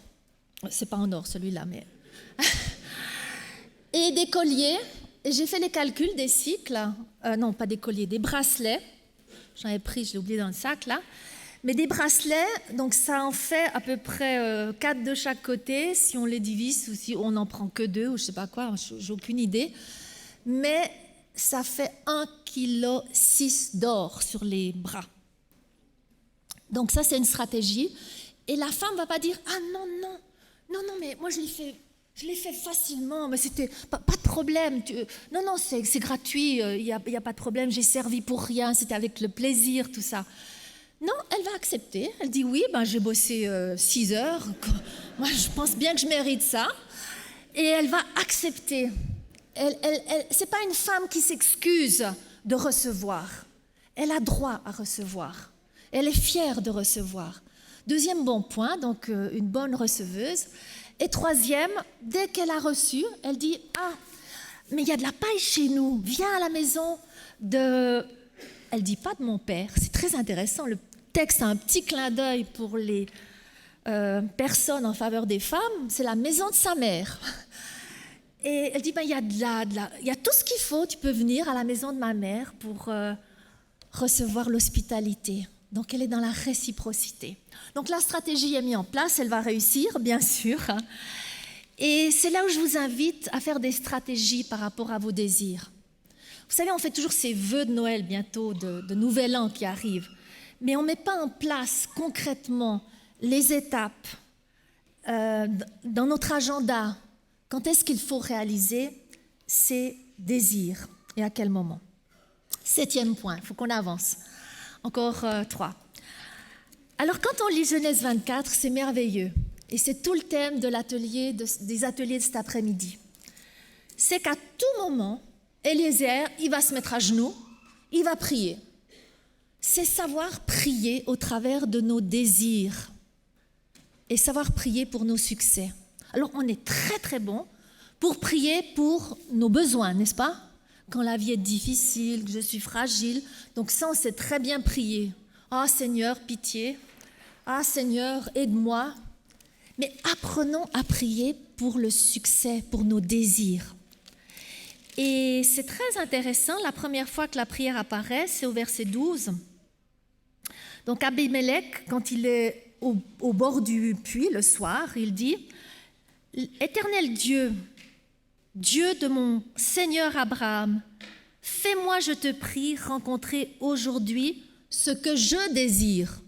c'est pas en or celui-là, mais... et des colliers, et j'ai fait les calculs des cycles, non pas des colliers, des bracelets, j'en ai pris, je l'ai oublié dans le sac là, mais des bracelets, donc ça en fait à peu près 4 de chaque côté, si on les divise ou si on n'en prend que 2 ou je sais pas quoi, j'ai aucune idée, mais ça fait 1,6 kg d'or sur les bras. Donc ça c'est une stratégie, et la femme va pas dire « Ah non, mais moi je l'ai fait facilement, mais c'était pas de problème. Non, c'est gratuit, il y a pas de problème, j'ai servi pour rien, c'était avec le plaisir, tout ça. » Non, elle va accepter. Elle dit oui, j'ai bossé 6 heures. Moi, je pense bien que je mérite ça. Et elle va accepter. C'est pas une femme qui s'excuse de recevoir. Elle a droit à recevoir. Elle est fière de recevoir. Deuxième bon point, donc une bonne receveuse. Et troisième, dès qu'elle a reçu, elle dit « Ah, mais il y a de la paille chez nous. Viens à la maison de... » Elle ne dit pas de mon père. C'est très intéressant. Le texte a un petit clin d'œil pour les personnes en faveur des femmes. C'est la maison de sa mère. Et elle dit il y a tout ce qu'il faut. Tu peux venir à la maison de ma mère pour recevoir l'hospitalité. Donc, elle est dans la réciprocité. Donc, la stratégie est mise en place. Elle va réussir, bien sûr. Et c'est là où je vous invite à faire des stratégies par rapport à vos désirs. Vous savez, on fait toujours ces vœux de Noël bientôt, de Nouvel An qui arrivent. Mais on ne met pas en place concrètement les étapes dans notre agenda. Quand est-ce qu'il faut réaliser ces désirs et à quel moment? 7e point, il faut qu'on avance. Encore 3. Alors, quand on lit Genèse 24, c'est merveilleux. Et c'est tout le thème de des ateliers de cet après-midi. C'est qu'à tout moment, Eliezer, il va se mettre à genoux, il va prier. C'est savoir prier au travers de nos désirs et savoir prier pour nos succès. Alors, on est très, très bon pour prier pour nos besoins, n'est-ce pas? Quand la vie est difficile, que je suis fragile. Donc ça, on sait très bien prier. « Ah, Seigneur, pitié. Ah, Seigneur, aide-moi. » Mais apprenons à prier pour le succès, pour nos désirs. Et c'est très intéressant, la première fois que la prière apparaît, c'est au verset 12. Donc Abimelech, quand il est au bord du puits le soir, il dit « Éternel Dieu, Dieu de mon Seigneur Abraham, fais-moi, je te prie, rencontrer aujourd'hui ce que je désire. »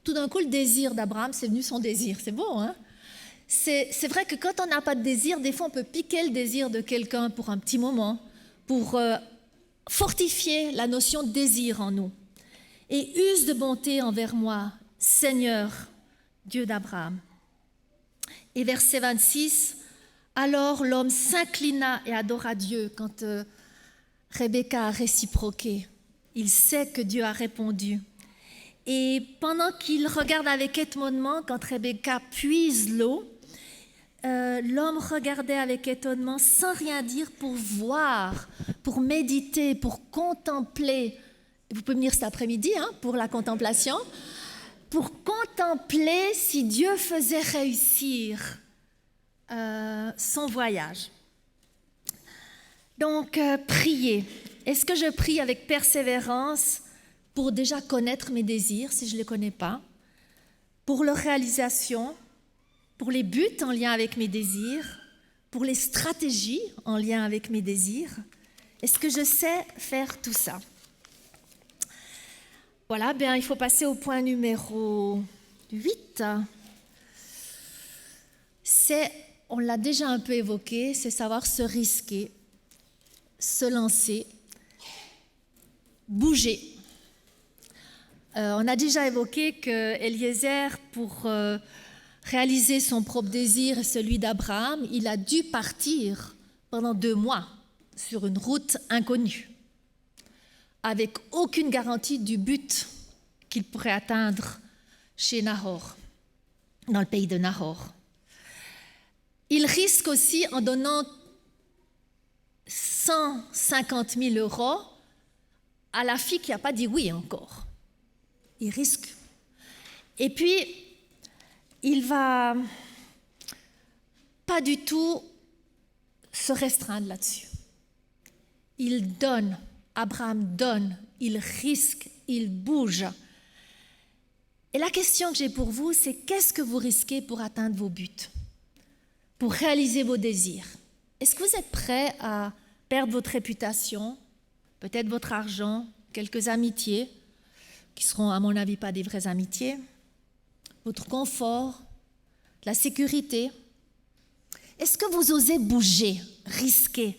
Tout d'un coup, le désir d'Abraham, c'est venu son désir. C'est beau, hein? C'est vrai que quand on n'a pas de désir, des fois on peut piquer le désir de quelqu'un pour un petit moment, pour fortifier la notion de désir en nous. Et use de bonté envers moi, Seigneur, Dieu d'Abraham. Et verset 26, alors l'homme s'inclina et adora Dieu quand Rebecca a réciproqué. Il sait que Dieu a répondu. Et pendant qu'il regarde avec étonnement, quand Rebecca puise l'eau, l'homme regardait avec étonnement sans rien dire pour voir, pour méditer, pour contempler Vous pouvez venir cet après-midi pour la contemplation, pour contempler si Dieu faisait réussir son voyage. Donc, prier. Est-ce que je prie avec persévérance pour déjà connaître mes désirs, si je ne les connais pas, pour leur réalisation, pour les buts en lien avec mes désirs, pour les stratégies en lien avec mes désirs? Est-ce que je sais faire tout ça? Voilà, bien, il faut passer au point numéro 8. On l'a déjà un peu évoqué, c'est savoir se risquer, se lancer, bouger. On a déjà évoqué que Eliezer, pour réaliser son propre désir et celui d'Abraham, il a dû partir pendant 2 mois sur une route inconnue, avec aucune garantie du but qu'il pourrait atteindre chez Nahor, dans le pays de Nahor. Il risque aussi en donnant 150 000 € à la fille qui n'a pas dit oui encore. Il risque. Et puis, il va pas du tout se restreindre là-dessus. Il donne, Abraham donne, il risque, il bouge. Et la question que j'ai pour vous, c'est qu'est-ce que vous risquez pour atteindre vos buts, pour réaliser vos désirs? Est-ce que vous êtes prêt à perdre votre réputation, peut-être votre argent, quelques amitiés, qui seront à mon avis pas des vraies amitiés, votre confort, la sécurité? Est-ce que vous osez bouger, risquer?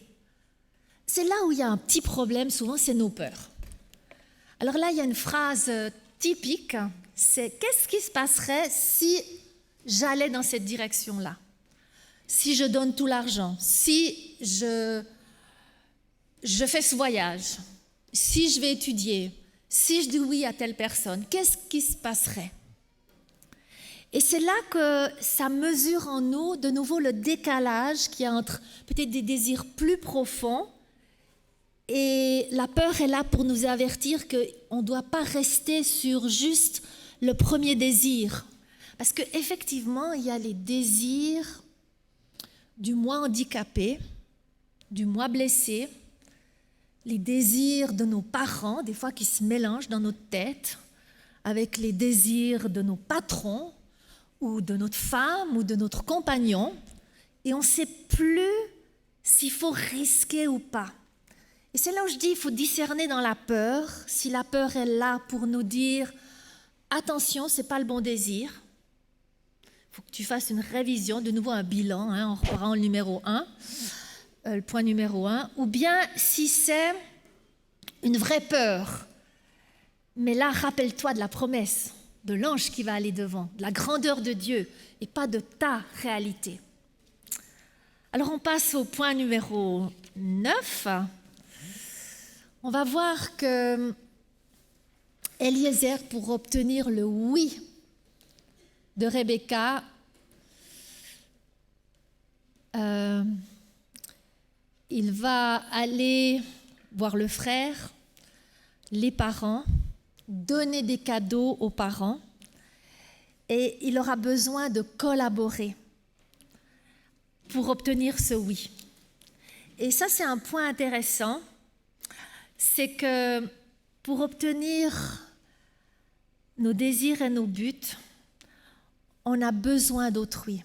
C'est là où il y a un petit problème, souvent, c'est nos peurs. Alors là, il y a une phrase typique, c'est « qu'est-ce qui se passerait si j'allais dans cette direction-là? Si je donne tout l'argent, si je fais ce voyage, si je vais étudier, si je dis oui à telle personne, qu'est-ce qui se passerait ?» Et c'est là que ça mesure en nous de nouveau le décalage qu'il y a entre peut-être des désirs plus profonds, et la peur est là pour nous avertir qu'on ne doit pas rester sur juste le premier désir. Parce qu'effectivement, il y a les désirs du moi handicapé, du moi blessé, les désirs de nos parents, des fois qui se mélangent dans notre tête, avec les désirs de nos patrons, ou de notre femme, ou de notre compagnon, et on ne sait plus s'il faut risquer ou pas. Et c'est là où je dis, il faut discerner dans la peur, si la peur est là pour nous dire « attention, ce n'est pas le bon désir », il faut que tu fasses une révision, de nouveau un bilan, on reprend le numéro 1, le point numéro 1, ou bien si c'est une vraie peur, mais là, rappelle-toi de la promesse, de l'ange qui va aller devant, de la grandeur de Dieu, et pas de ta réalité. Alors on passe au point numéro 9. On va voir que Eliezer, pour obtenir le oui de Rebecca, il va aller voir le frère, les parents, donner des cadeaux aux parents, et il aura besoin de collaborer pour obtenir ce oui. Et ça, c'est un point intéressant, c'est que pour obtenir nos désirs et nos buts, on a besoin d'autrui.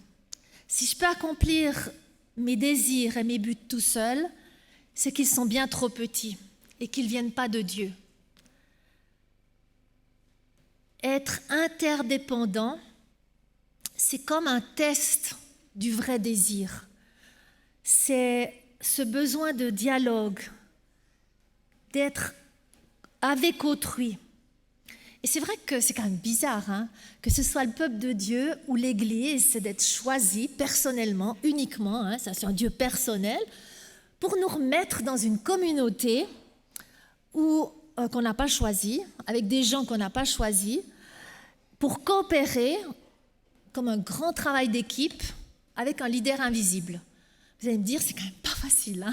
Si je peux accomplir mes désirs et mes buts tout seul, c'est qu'ils sont bien trop petits et qu'ils ne viennent pas de Dieu. Être interdépendant, c'est comme un test du vrai désir. C'est ce besoin de dialogue, d'être avec autrui. Et c'est vrai que c'est quand même bizarre, que ce soit le peuple de Dieu ou l'Église, c'est d'être choisi personnellement, uniquement, ça c'est un Dieu personnel, pour nous remettre dans une communauté qu'on n'a pas choisi, avec des gens qu'on n'a pas choisis, pour coopérer comme un grand travail d'équipe avec un leader invisible. Vous allez me dire, c'est quand même pas facile.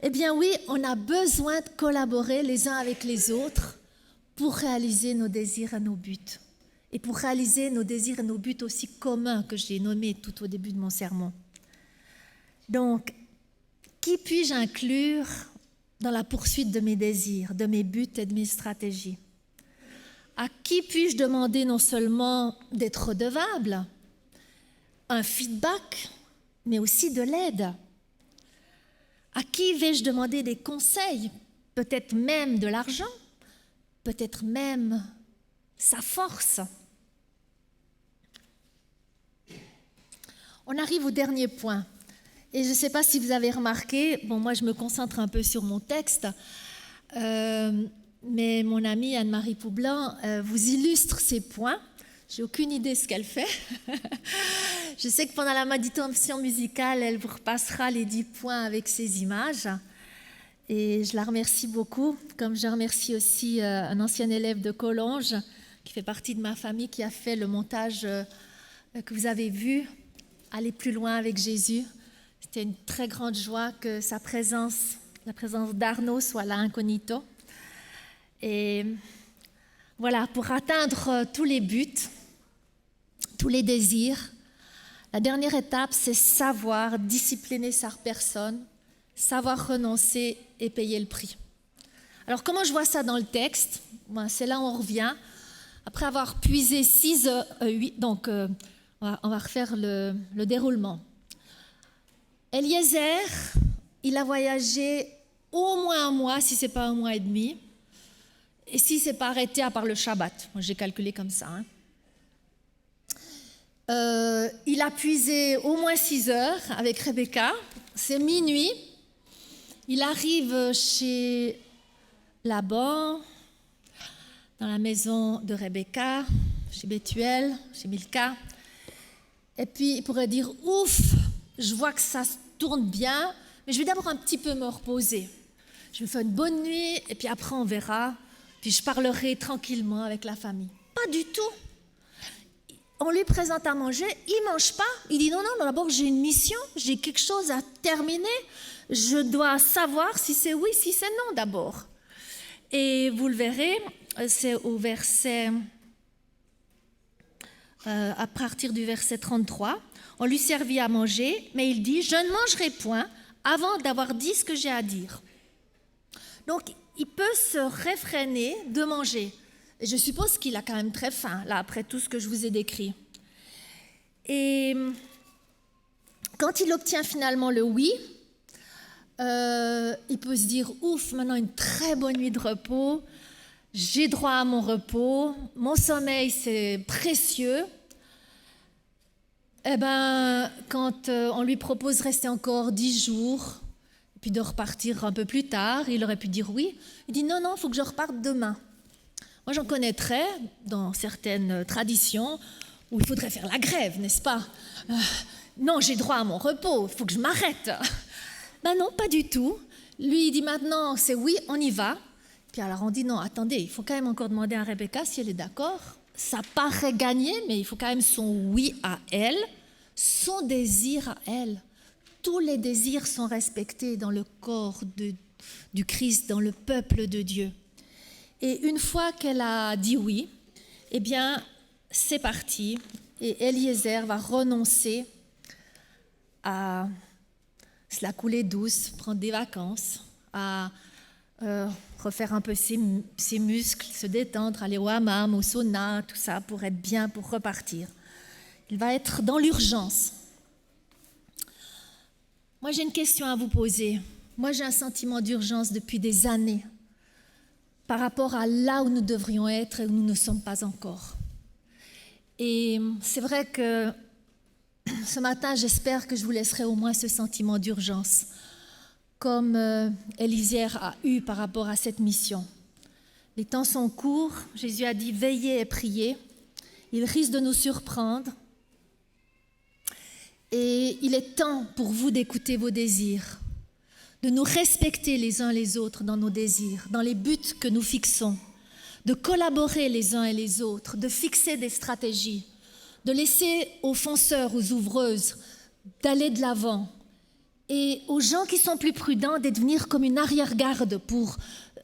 Eh bien oui, on a besoin de collaborer les uns avec les autres pour réaliser nos désirs et nos buts. Et pour réaliser nos désirs et nos buts aussi communs que j'ai nommés tout au début de mon sermon. Donc, qui puis-je inclure dans la poursuite de mes désirs, de mes buts et de mes stratégies? À qui puis-je demander non seulement d'être redevable, un feedback, mais aussi de l'aide? À qui vais-je demander des conseils, peut-être même de l'argent, peut-être même sa force? On arrive au dernier point. Et je ne sais pas si vous avez remarqué, bon, moi je me concentre un peu sur mon texte, mais mon amie Anne-Marie Poublan vous illustre ces points. J'ai aucune idée de ce qu'elle fait. Je sais que pendant la méditation musicale, elle vous repassera les 10 points avec ces images. Et je la remercie beaucoup, comme je remercie aussi un ancien élève de Collonges, qui fait partie de ma famille, qui a fait le montage que vous avez vu, Aller plus loin avec Jésus. C'était une très grande joie que sa présence, la présence d'Arnaud soit là incognito. Et voilà, pour atteindre tous les buts, tous les désirs, la dernière étape, c'est savoir discipliner sa personne, savoir renoncer et payer le prix. Alors, comment je vois ça dans le texte? C'est là où on revient. Après avoir puisé 8, donc on va refaire le déroulement. Eliezer, il a voyagé au moins un mois, si ce n'est pas un mois et demi, et si ce n'est pas arrêté à part le Shabbat. Moi, j'ai calculé comme ça. Il a puisé au moins 6 heures avec Rebecca. C'est minuit. Il arrive chez Laban, dans la maison de Rebecca, chez Bethuel, chez Milka. Et puis, il pourrait dire, ouf, je vois que ça se tourne bien, mais je vais d'abord un petit peu me reposer. Je vais faire une bonne nuit, et puis après, on verra. Puis je parlerai tranquillement avec la famille. Pas du tout. On lui présente à manger, il ne mange pas. Il dit, non, d'abord, j'ai une mission, j'ai quelque chose à terminer. Je dois savoir si c'est oui, si c'est non d'abord. Et vous le verrez, c'est au verset... à partir du verset 33, on lui servit à manger, mais il dit « Je ne mangerai point avant d'avoir dit ce que j'ai à dire. » Donc, il peut se réfréner de manger. Et je suppose qu'il a quand même très faim, là, après tout ce que je vous ai décrit. Et quand il obtient finalement le oui, il peut se dire « Ouf, maintenant une très bonne nuit de repos, j'ai droit à mon repos, mon sommeil c'est précieux. » Eh bien, quand on lui propose de rester encore 10 jours, puis de repartir un peu plus tard, il aurait pu dire oui. Il dit non, il faut que je reparte demain. Moi, j'en connaîtrais dans certaines traditions où il faudrait faire la grève, n'est-ce pas? Non, j'ai droit à mon repos, il faut que je m'arrête. Ben non, pas du tout. Lui, il dit maintenant, c'est oui, on y va. Puis alors on dit non, attendez, il faut quand même encore demander à Rebecca si elle est d'accord. Ça paraît gagné, mais il faut quand même son oui à elle, son désir à elle. Tous les désirs sont respectés dans le corps du Christ, dans le peuple de Dieu. Et une fois qu'elle a dit oui, eh bien, c'est parti. Et Eliezer va renoncer à se la couler douce, prendre des vacances, à refaire un peu ses muscles, se détendre, aller au hammam, au sauna, tout ça, pour être bien, pour repartir. Il va être dans l'urgence. Moi, j'ai une question à vous poser. Moi, j'ai un sentiment d'urgence depuis des années par rapport à là où nous devrions être et où nous ne sommes pas encore. Et c'est vrai que ce matin, j'espère que je vous laisserai au moins ce sentiment d'urgence, comme Eliezer a eu par rapport à cette mission. Les temps sont courts, Jésus a dit « Veillez et priez ». Il risque de nous surprendre. Et il est temps pour vous d'écouter vos désirs, de nous respecter les uns les autres dans nos désirs, dans les buts que nous fixons, de collaborer les uns et les autres, de fixer des stratégies, de laisser aux fonceurs, aux ouvreuses, d'aller de l'avant et aux gens qui sont plus prudents de devenir comme une arrière-garde pour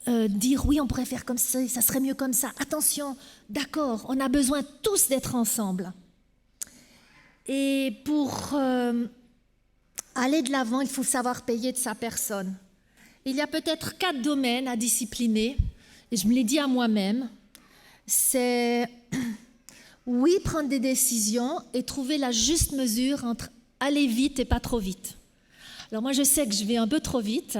dire oui, on pourrait faire comme ça, ça serait mieux comme ça. Attention, d'accord, on a besoin tous d'être ensemble. Et pour aller de l'avant, il faut savoir payer de sa personne. Il y a peut-être 4 domaines à discipliner, et je me l'ai dit à moi-même. C'est, oui, prendre des décisions et trouver la juste mesure entre aller vite et pas trop vite. Alors moi, je sais que je vais un peu trop vite,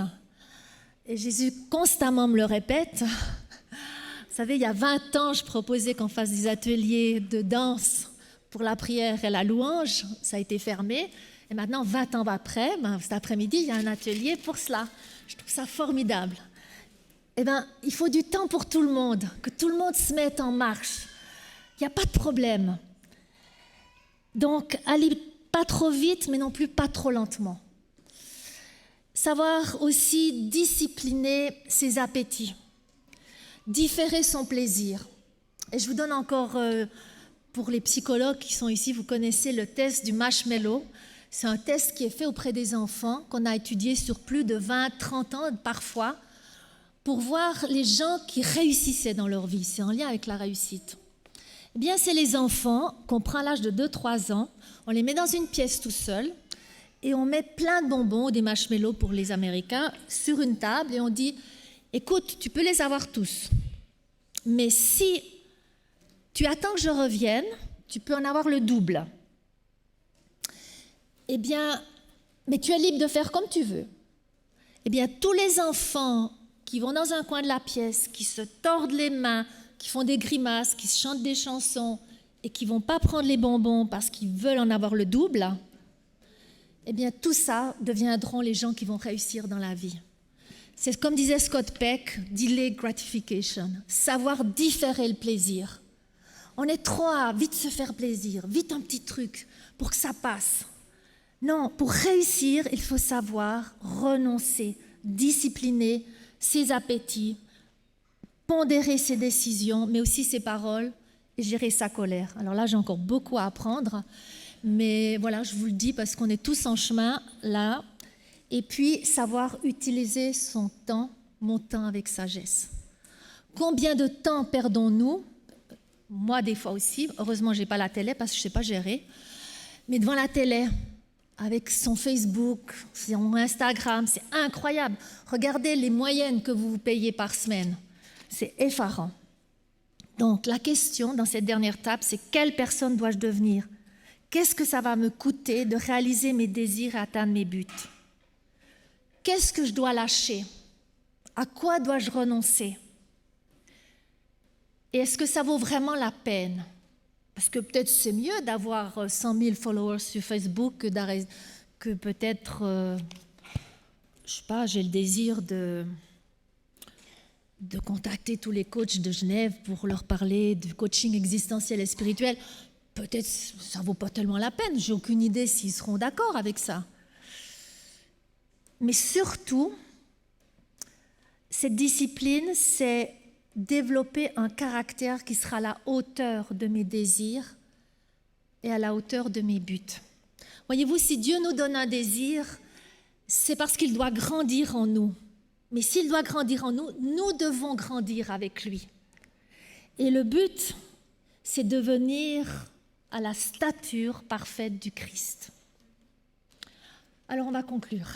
et Jésus constamment me le répète. Vous savez, il y a 20 ans, je proposais qu'on fasse des ateliers de danse pour la prière et la louange. Ça a été fermé. Et maintenant, 20 ans après, cet après-midi, il y a un atelier pour cela. Je trouve ça formidable. Eh bien, il faut du temps pour tout le monde, que tout le monde se mette en marche. Il n'y a pas de problème. Donc, allez pas trop vite, mais non plus pas trop lentement. Savoir aussi discipliner ses appétits, différer son plaisir. Et je vous donne encore, pour les psychologues qui sont ici, vous connaissez le test du marshmallow. C'est un test qui est fait auprès des enfants, qu'on a étudié sur plus de 20-30 ans parfois, pour voir les gens qui réussissaient dans leur vie. C'est en lien avec la réussite. Eh bien, c'est les enfants qu'on prend à l'âge de 2-3 ans, on les met dans une pièce tout seuls, et on met plein de bonbons, des marshmallows pour les Américains, sur une table, et on dit « Écoute, tu peux les avoir tous, mais si tu attends que je revienne, tu peux en avoir le double. » Eh bien, mais tu es libre de faire comme tu veux. Eh bien, tous les enfants qui vont dans un coin de la pièce, qui se tordent les mains, qui font des grimaces, qui chantent des chansons et qui ne vont pas prendre les bonbons parce qu'ils veulent en avoir le double, eh bien, tout ça deviendront les gens qui vont réussir dans la vie. C'est comme disait Scott Peck, delay gratification, savoir différer le plaisir. On est trop à vite se faire plaisir, vite un petit truc pour que ça passe. Non, pour réussir, il faut savoir renoncer, discipliner ses appétits, pondérer ses décisions, mais aussi ses paroles et gérer sa colère. Alors là, j'ai encore beaucoup à apprendre, mais voilà, je vous le dis parce qu'on est tous en chemin là. Et puis, savoir utiliser son temps, mon temps avec sagesse. Combien de temps perdons-nous? Moi, des fois aussi. Heureusement, je n'ai pas la télé parce que je ne sais pas gérer. Mais devant la télé, avec son Facebook, son Instagram, c'est incroyable. Regardez les moyennes que vous payez par semaine. C'est effarant. Donc, la question dans cette dernière table, c'est quelle personne dois-je devenir? Qu'est-ce que ça va me coûter de réaliser mes désirs et atteindre mes buts? Qu'est-ce que je dois lâcher? À quoi dois-je renoncer? Et est-ce que ça vaut vraiment la peine? Parce que peut-être c'est mieux d'avoir 100 000 followers sur Facebook que peut-être, je sais pas, j'ai le désir de contacter tous les coachs de Genève pour leur parler du coaching existentiel et spirituel. Peut-être ça ne vaut pas tellement la peine. J'ai aucune idée s'ils seront d'accord avec ça. Mais surtout, cette discipline, c'est développer un caractère qui sera à la hauteur de mes désirs et à la hauteur de mes buts. Voyez-vous, si Dieu nous donne un désir, c'est parce qu'il doit grandir en nous. Mais s'il doit grandir en nous, nous devons grandir avec lui. Et le but, c'est de venir à la stature parfaite du Christ. Alors, on va conclure.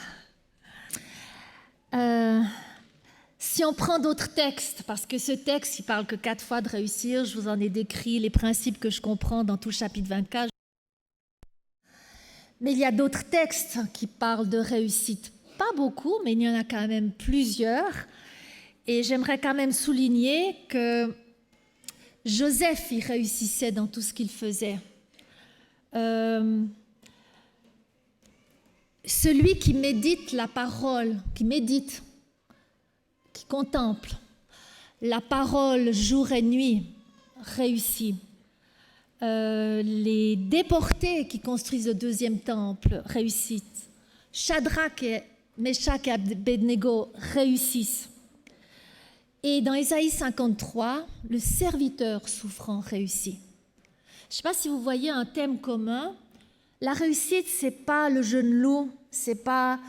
Si on prend d'autres textes, parce que ce texte, il parle que 4 fois de réussir, je vous en ai décrit les principes que je comprends dans tout le chapitre 24. Mais il y a d'autres textes qui parlent de réussite. Pas beaucoup, mais il y en a quand même plusieurs. Et j'aimerais quand même souligner que Joseph, il réussissait dans tout ce qu'il faisait. Celui qui médite la parole, qui contemple la parole jour et nuit, réussit. Les déportés qui construisent le 2e temple réussissent. Shadrach et Meshach et Abednego réussissent. Et dans Ésaïe 53, le serviteur souffrant réussit. Je ne sais pas si vous voyez un thème commun. La réussite, ce n'est pas le jeune loup, c'est pas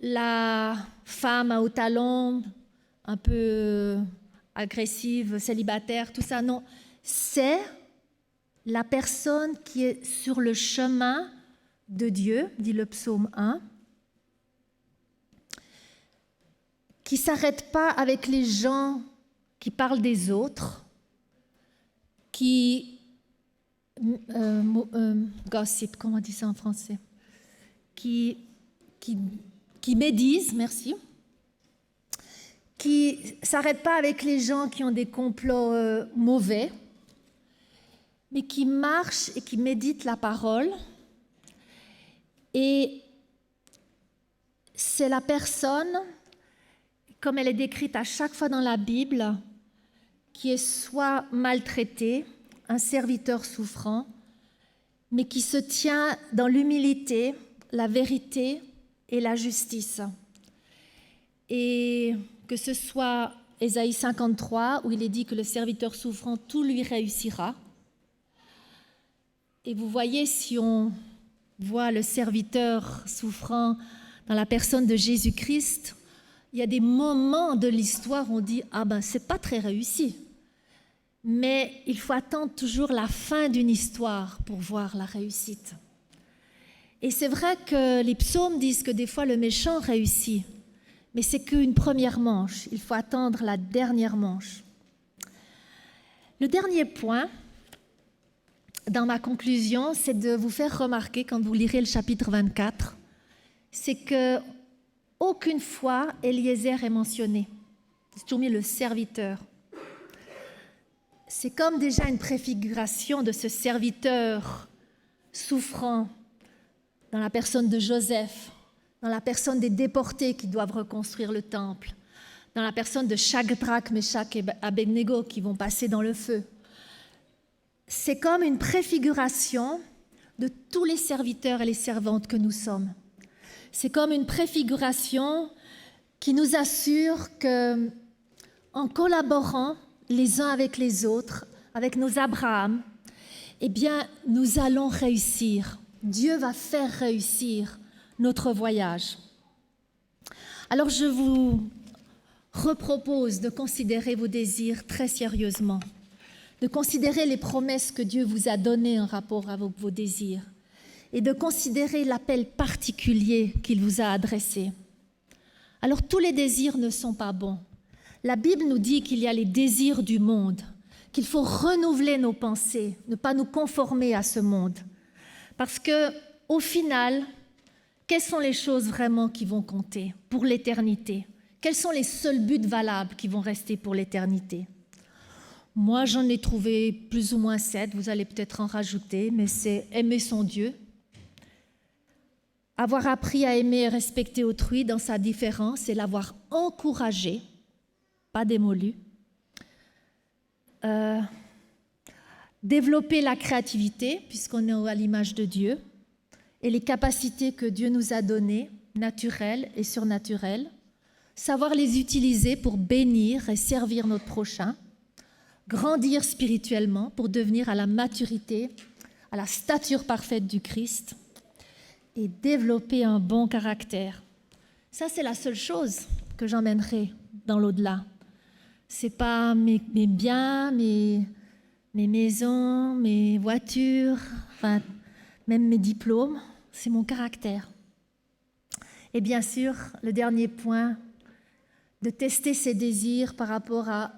la femme à haut talon, un peu agressive, célibataire, tout ça. Non, c'est la personne qui est sur le chemin de Dieu, dit le psaume 1, qui ne s'arrête pas avec les gens qui parlent des autres, qui gossip, comment on dit ça en français, qui médisent, merci, qui ne s'arrête pas avec les gens qui ont des complots mauvais, mais qui marche et qui médite la parole. Et c'est la personne, comme elle est décrite à chaque fois dans la Bible, qui est soit maltraitée, un serviteur souffrant, mais qui se tient dans l'humilité, la vérité et la justice. Et que ce soit Ésaïe 53, où il est dit que le serviteur souffrant, tout lui réussira. Et vous voyez, si on voit le serviteur souffrant dans la personne de Jésus-Christ, il y a des moments de l'histoire où on dit « Ah ben, c'est pas très réussi ». Mais il faut attendre toujours la fin d'une histoire pour voir la réussite. Et c'est vrai que les psaumes disent que des fois le méchant réussit, mais c'est qu'une première manche. Il faut attendre la dernière manche. Le dernier point, dans ma conclusion, c'est de vous faire remarquer, quand vous lirez le chapitre 24, c'est que aucune fois Eliezer est mentionné. C'est toujours mis le serviteur. C'est comme déjà une préfiguration de ce serviteur souffrant dans la personne de Joseph, dans la personne des déportés qui doivent reconstruire le temple, dans la personne de Shadrach, Meshach et Abednego qui vont passer dans le feu. C'est comme une préfiguration de tous les serviteurs et les servantes que nous sommes. C'est comme une préfiguration qui nous assure que, en collaborant les uns avec les autres, avec nos Abraham, eh bien, nous allons réussir. Dieu va faire réussir notre voyage. Alors, je vous repropose de considérer vos désirs très sérieusement, de considérer les promesses que Dieu vous a données en rapport avec vos désirs et de considérer l'appel particulier qu'il vous a adressé. Alors, tous les désirs ne sont pas bons. La Bible nous dit qu'il y a les désirs du monde, qu'il faut renouveler nos pensées, ne pas nous conformer à ce monde. Parce que, au final, quelles sont les choses vraiment qui vont compter pour l'éternité? Quels sont les seuls buts valables qui vont rester pour l'éternité? Moi, j'en ai trouvé plus ou moins 7, vous allez peut-être en rajouter, mais c'est aimer son Dieu, avoir appris à aimer et respecter autrui dans sa différence et l'avoir encouragé, pas démolu. Développer la créativité, puisqu'on est à l'image de Dieu, et les capacités que Dieu nous a données, naturelles et surnaturelles. Savoir les utiliser pour bénir et servir notre prochain. Grandir spirituellement pour devenir à la maturité, à la stature parfaite du Christ. Et développer un bon caractère. Ça, c'est la seule chose que j'emmènerai dans l'au-delà. Ce n'est pas mes biens, mes maisons, mes voitures, enfin, même mes diplômes, c'est mon caractère. Et bien sûr, le dernier point, de tester ses désirs par rapport à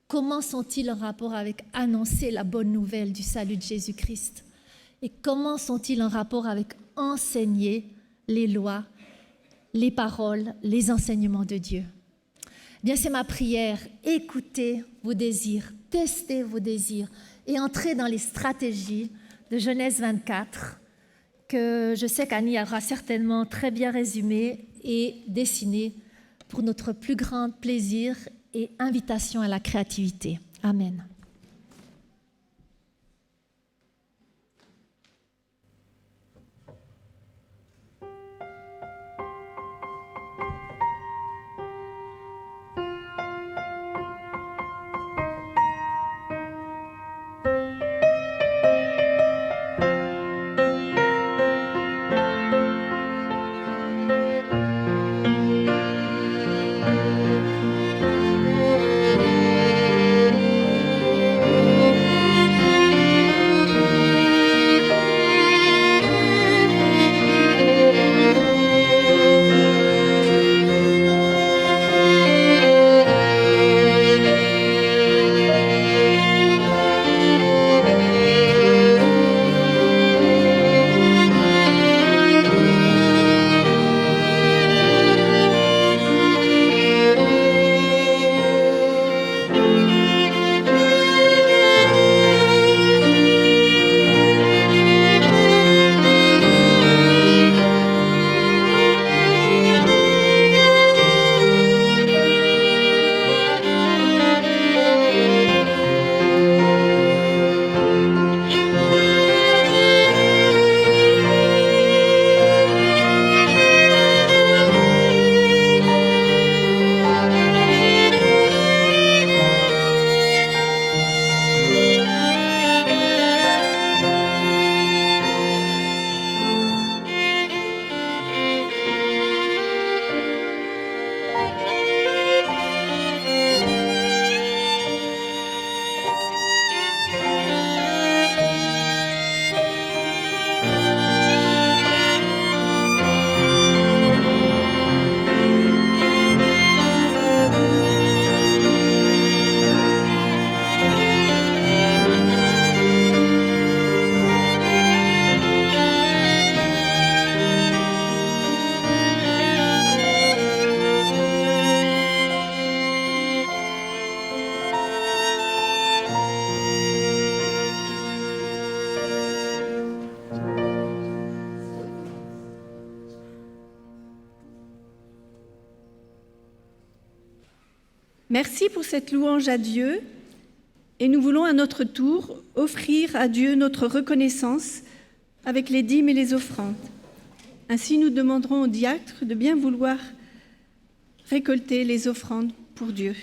comment sont-ils en rapport avec annoncer la bonne nouvelle du salut de Jésus-Christ et comment sont-ils en rapport avec enseigner les lois, les paroles, les enseignements de Dieu. Bien, c'est ma prière, écoutez vos désirs, testez vos désirs et entrez dans les stratégies de Genèse 24 que je sais qu'Annie aura certainement très bien résumé et dessiné pour notre plus grand plaisir et invitation à la créativité. Amen. Merci pour cette louange à Dieu et nous voulons à notre tour offrir à Dieu notre reconnaissance avec les dîmes et les offrandes. Ainsi, nous demanderons au diacre de bien vouloir récolter les offrandes pour Dieu.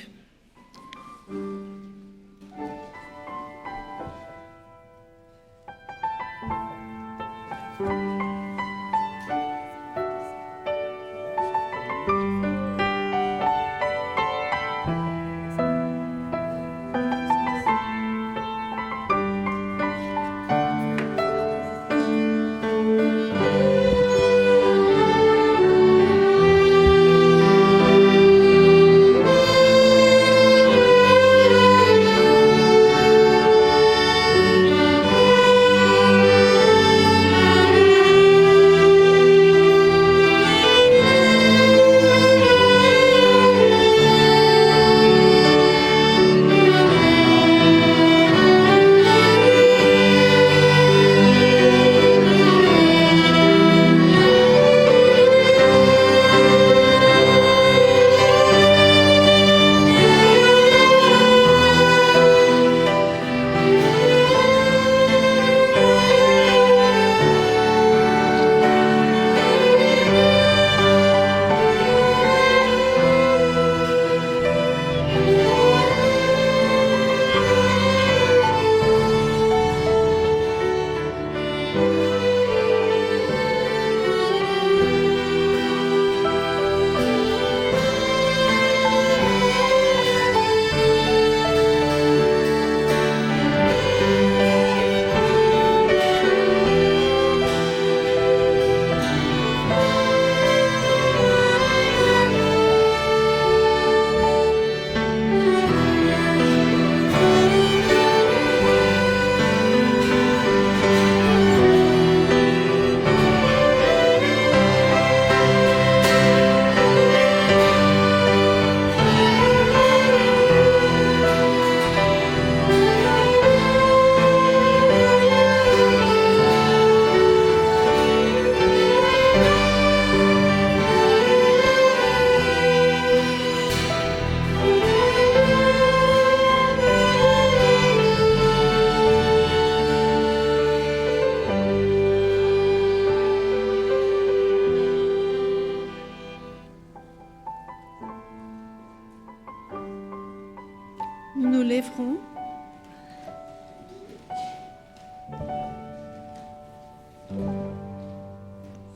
Nous nous lèverons.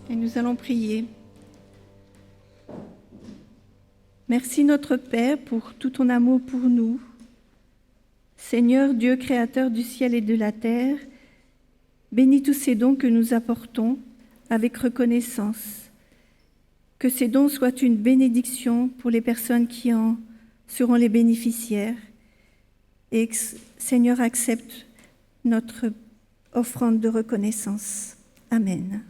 Et nous allons prier. Merci notre Père pour tout ton amour pour nous. Seigneur Dieu créateur du ciel et de la terre, bénis tous ces dons que nous apportons avec reconnaissance. Que ces dons soient une bénédiction pour les personnes qui en seront les bénéficiaires. Et Seigneur, accepte notre offrande de reconnaissance. Amen.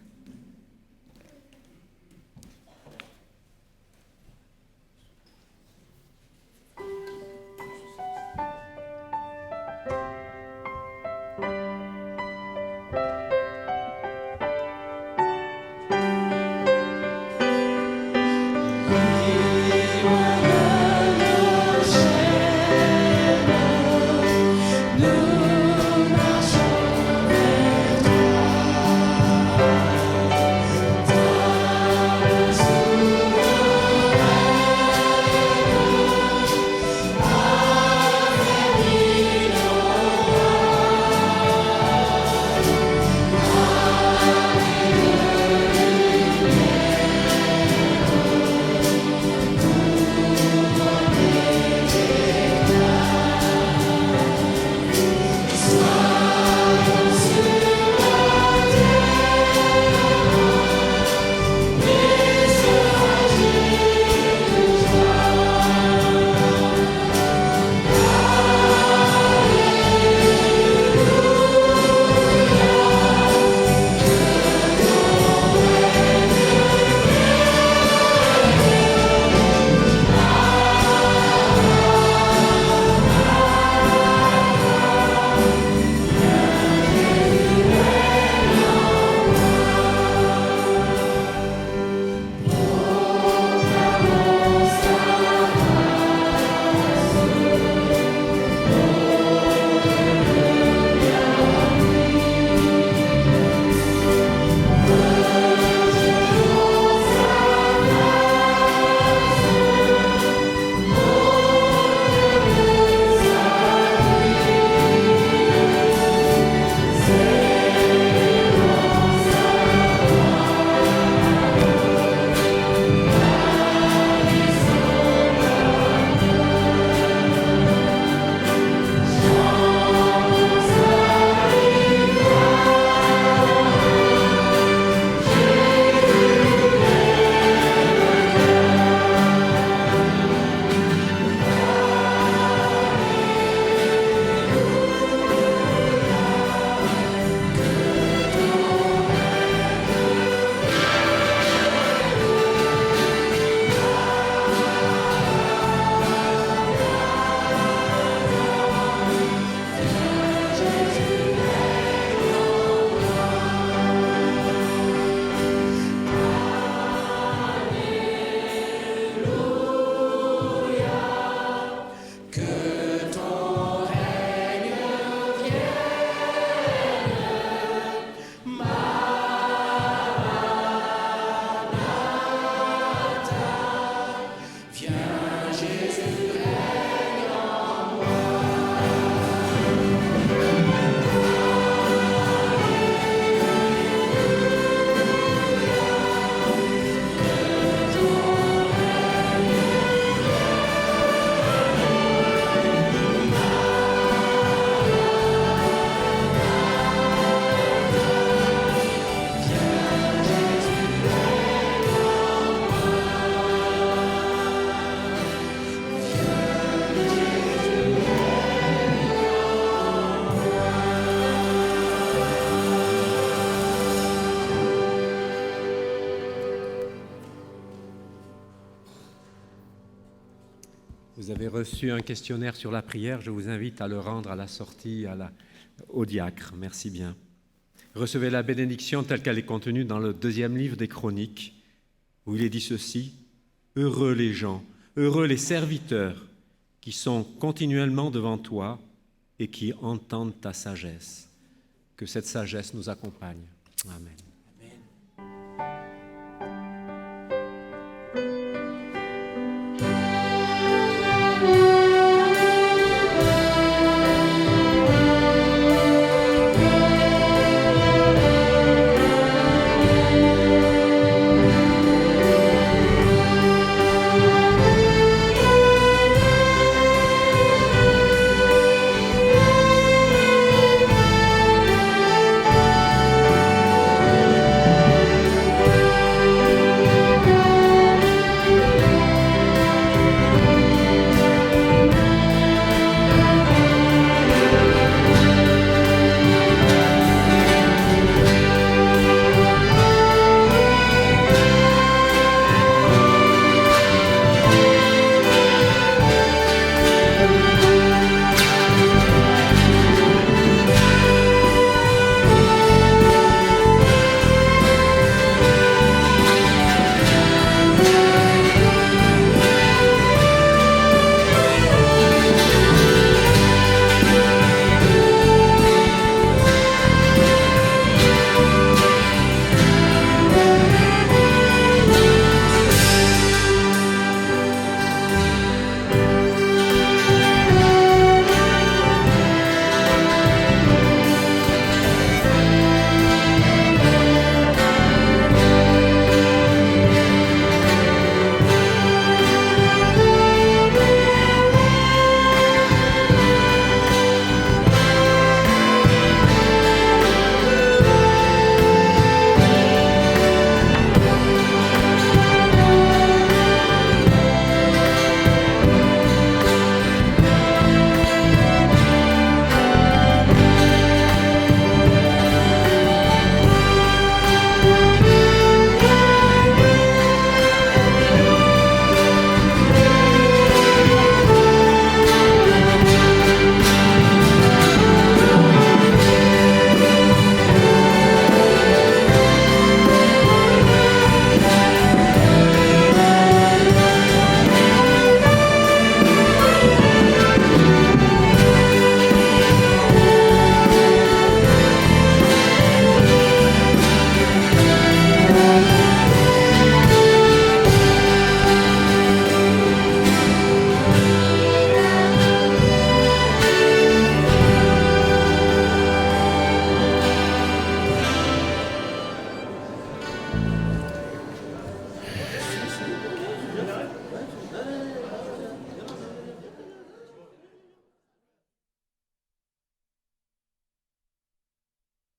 Vous avez reçu un questionnaire sur la prière. Je vous invite à le rendre à la sortie au diacre. Merci bien. Recevez la bénédiction telle qu'elle est contenue dans le 2e livre des Chroniques, où il est dit ceci: « Heureux les gens, heureux les serviteurs qui sont continuellement devant toi et qui entendent ta sagesse. » Que cette sagesse nous accompagne. Amen.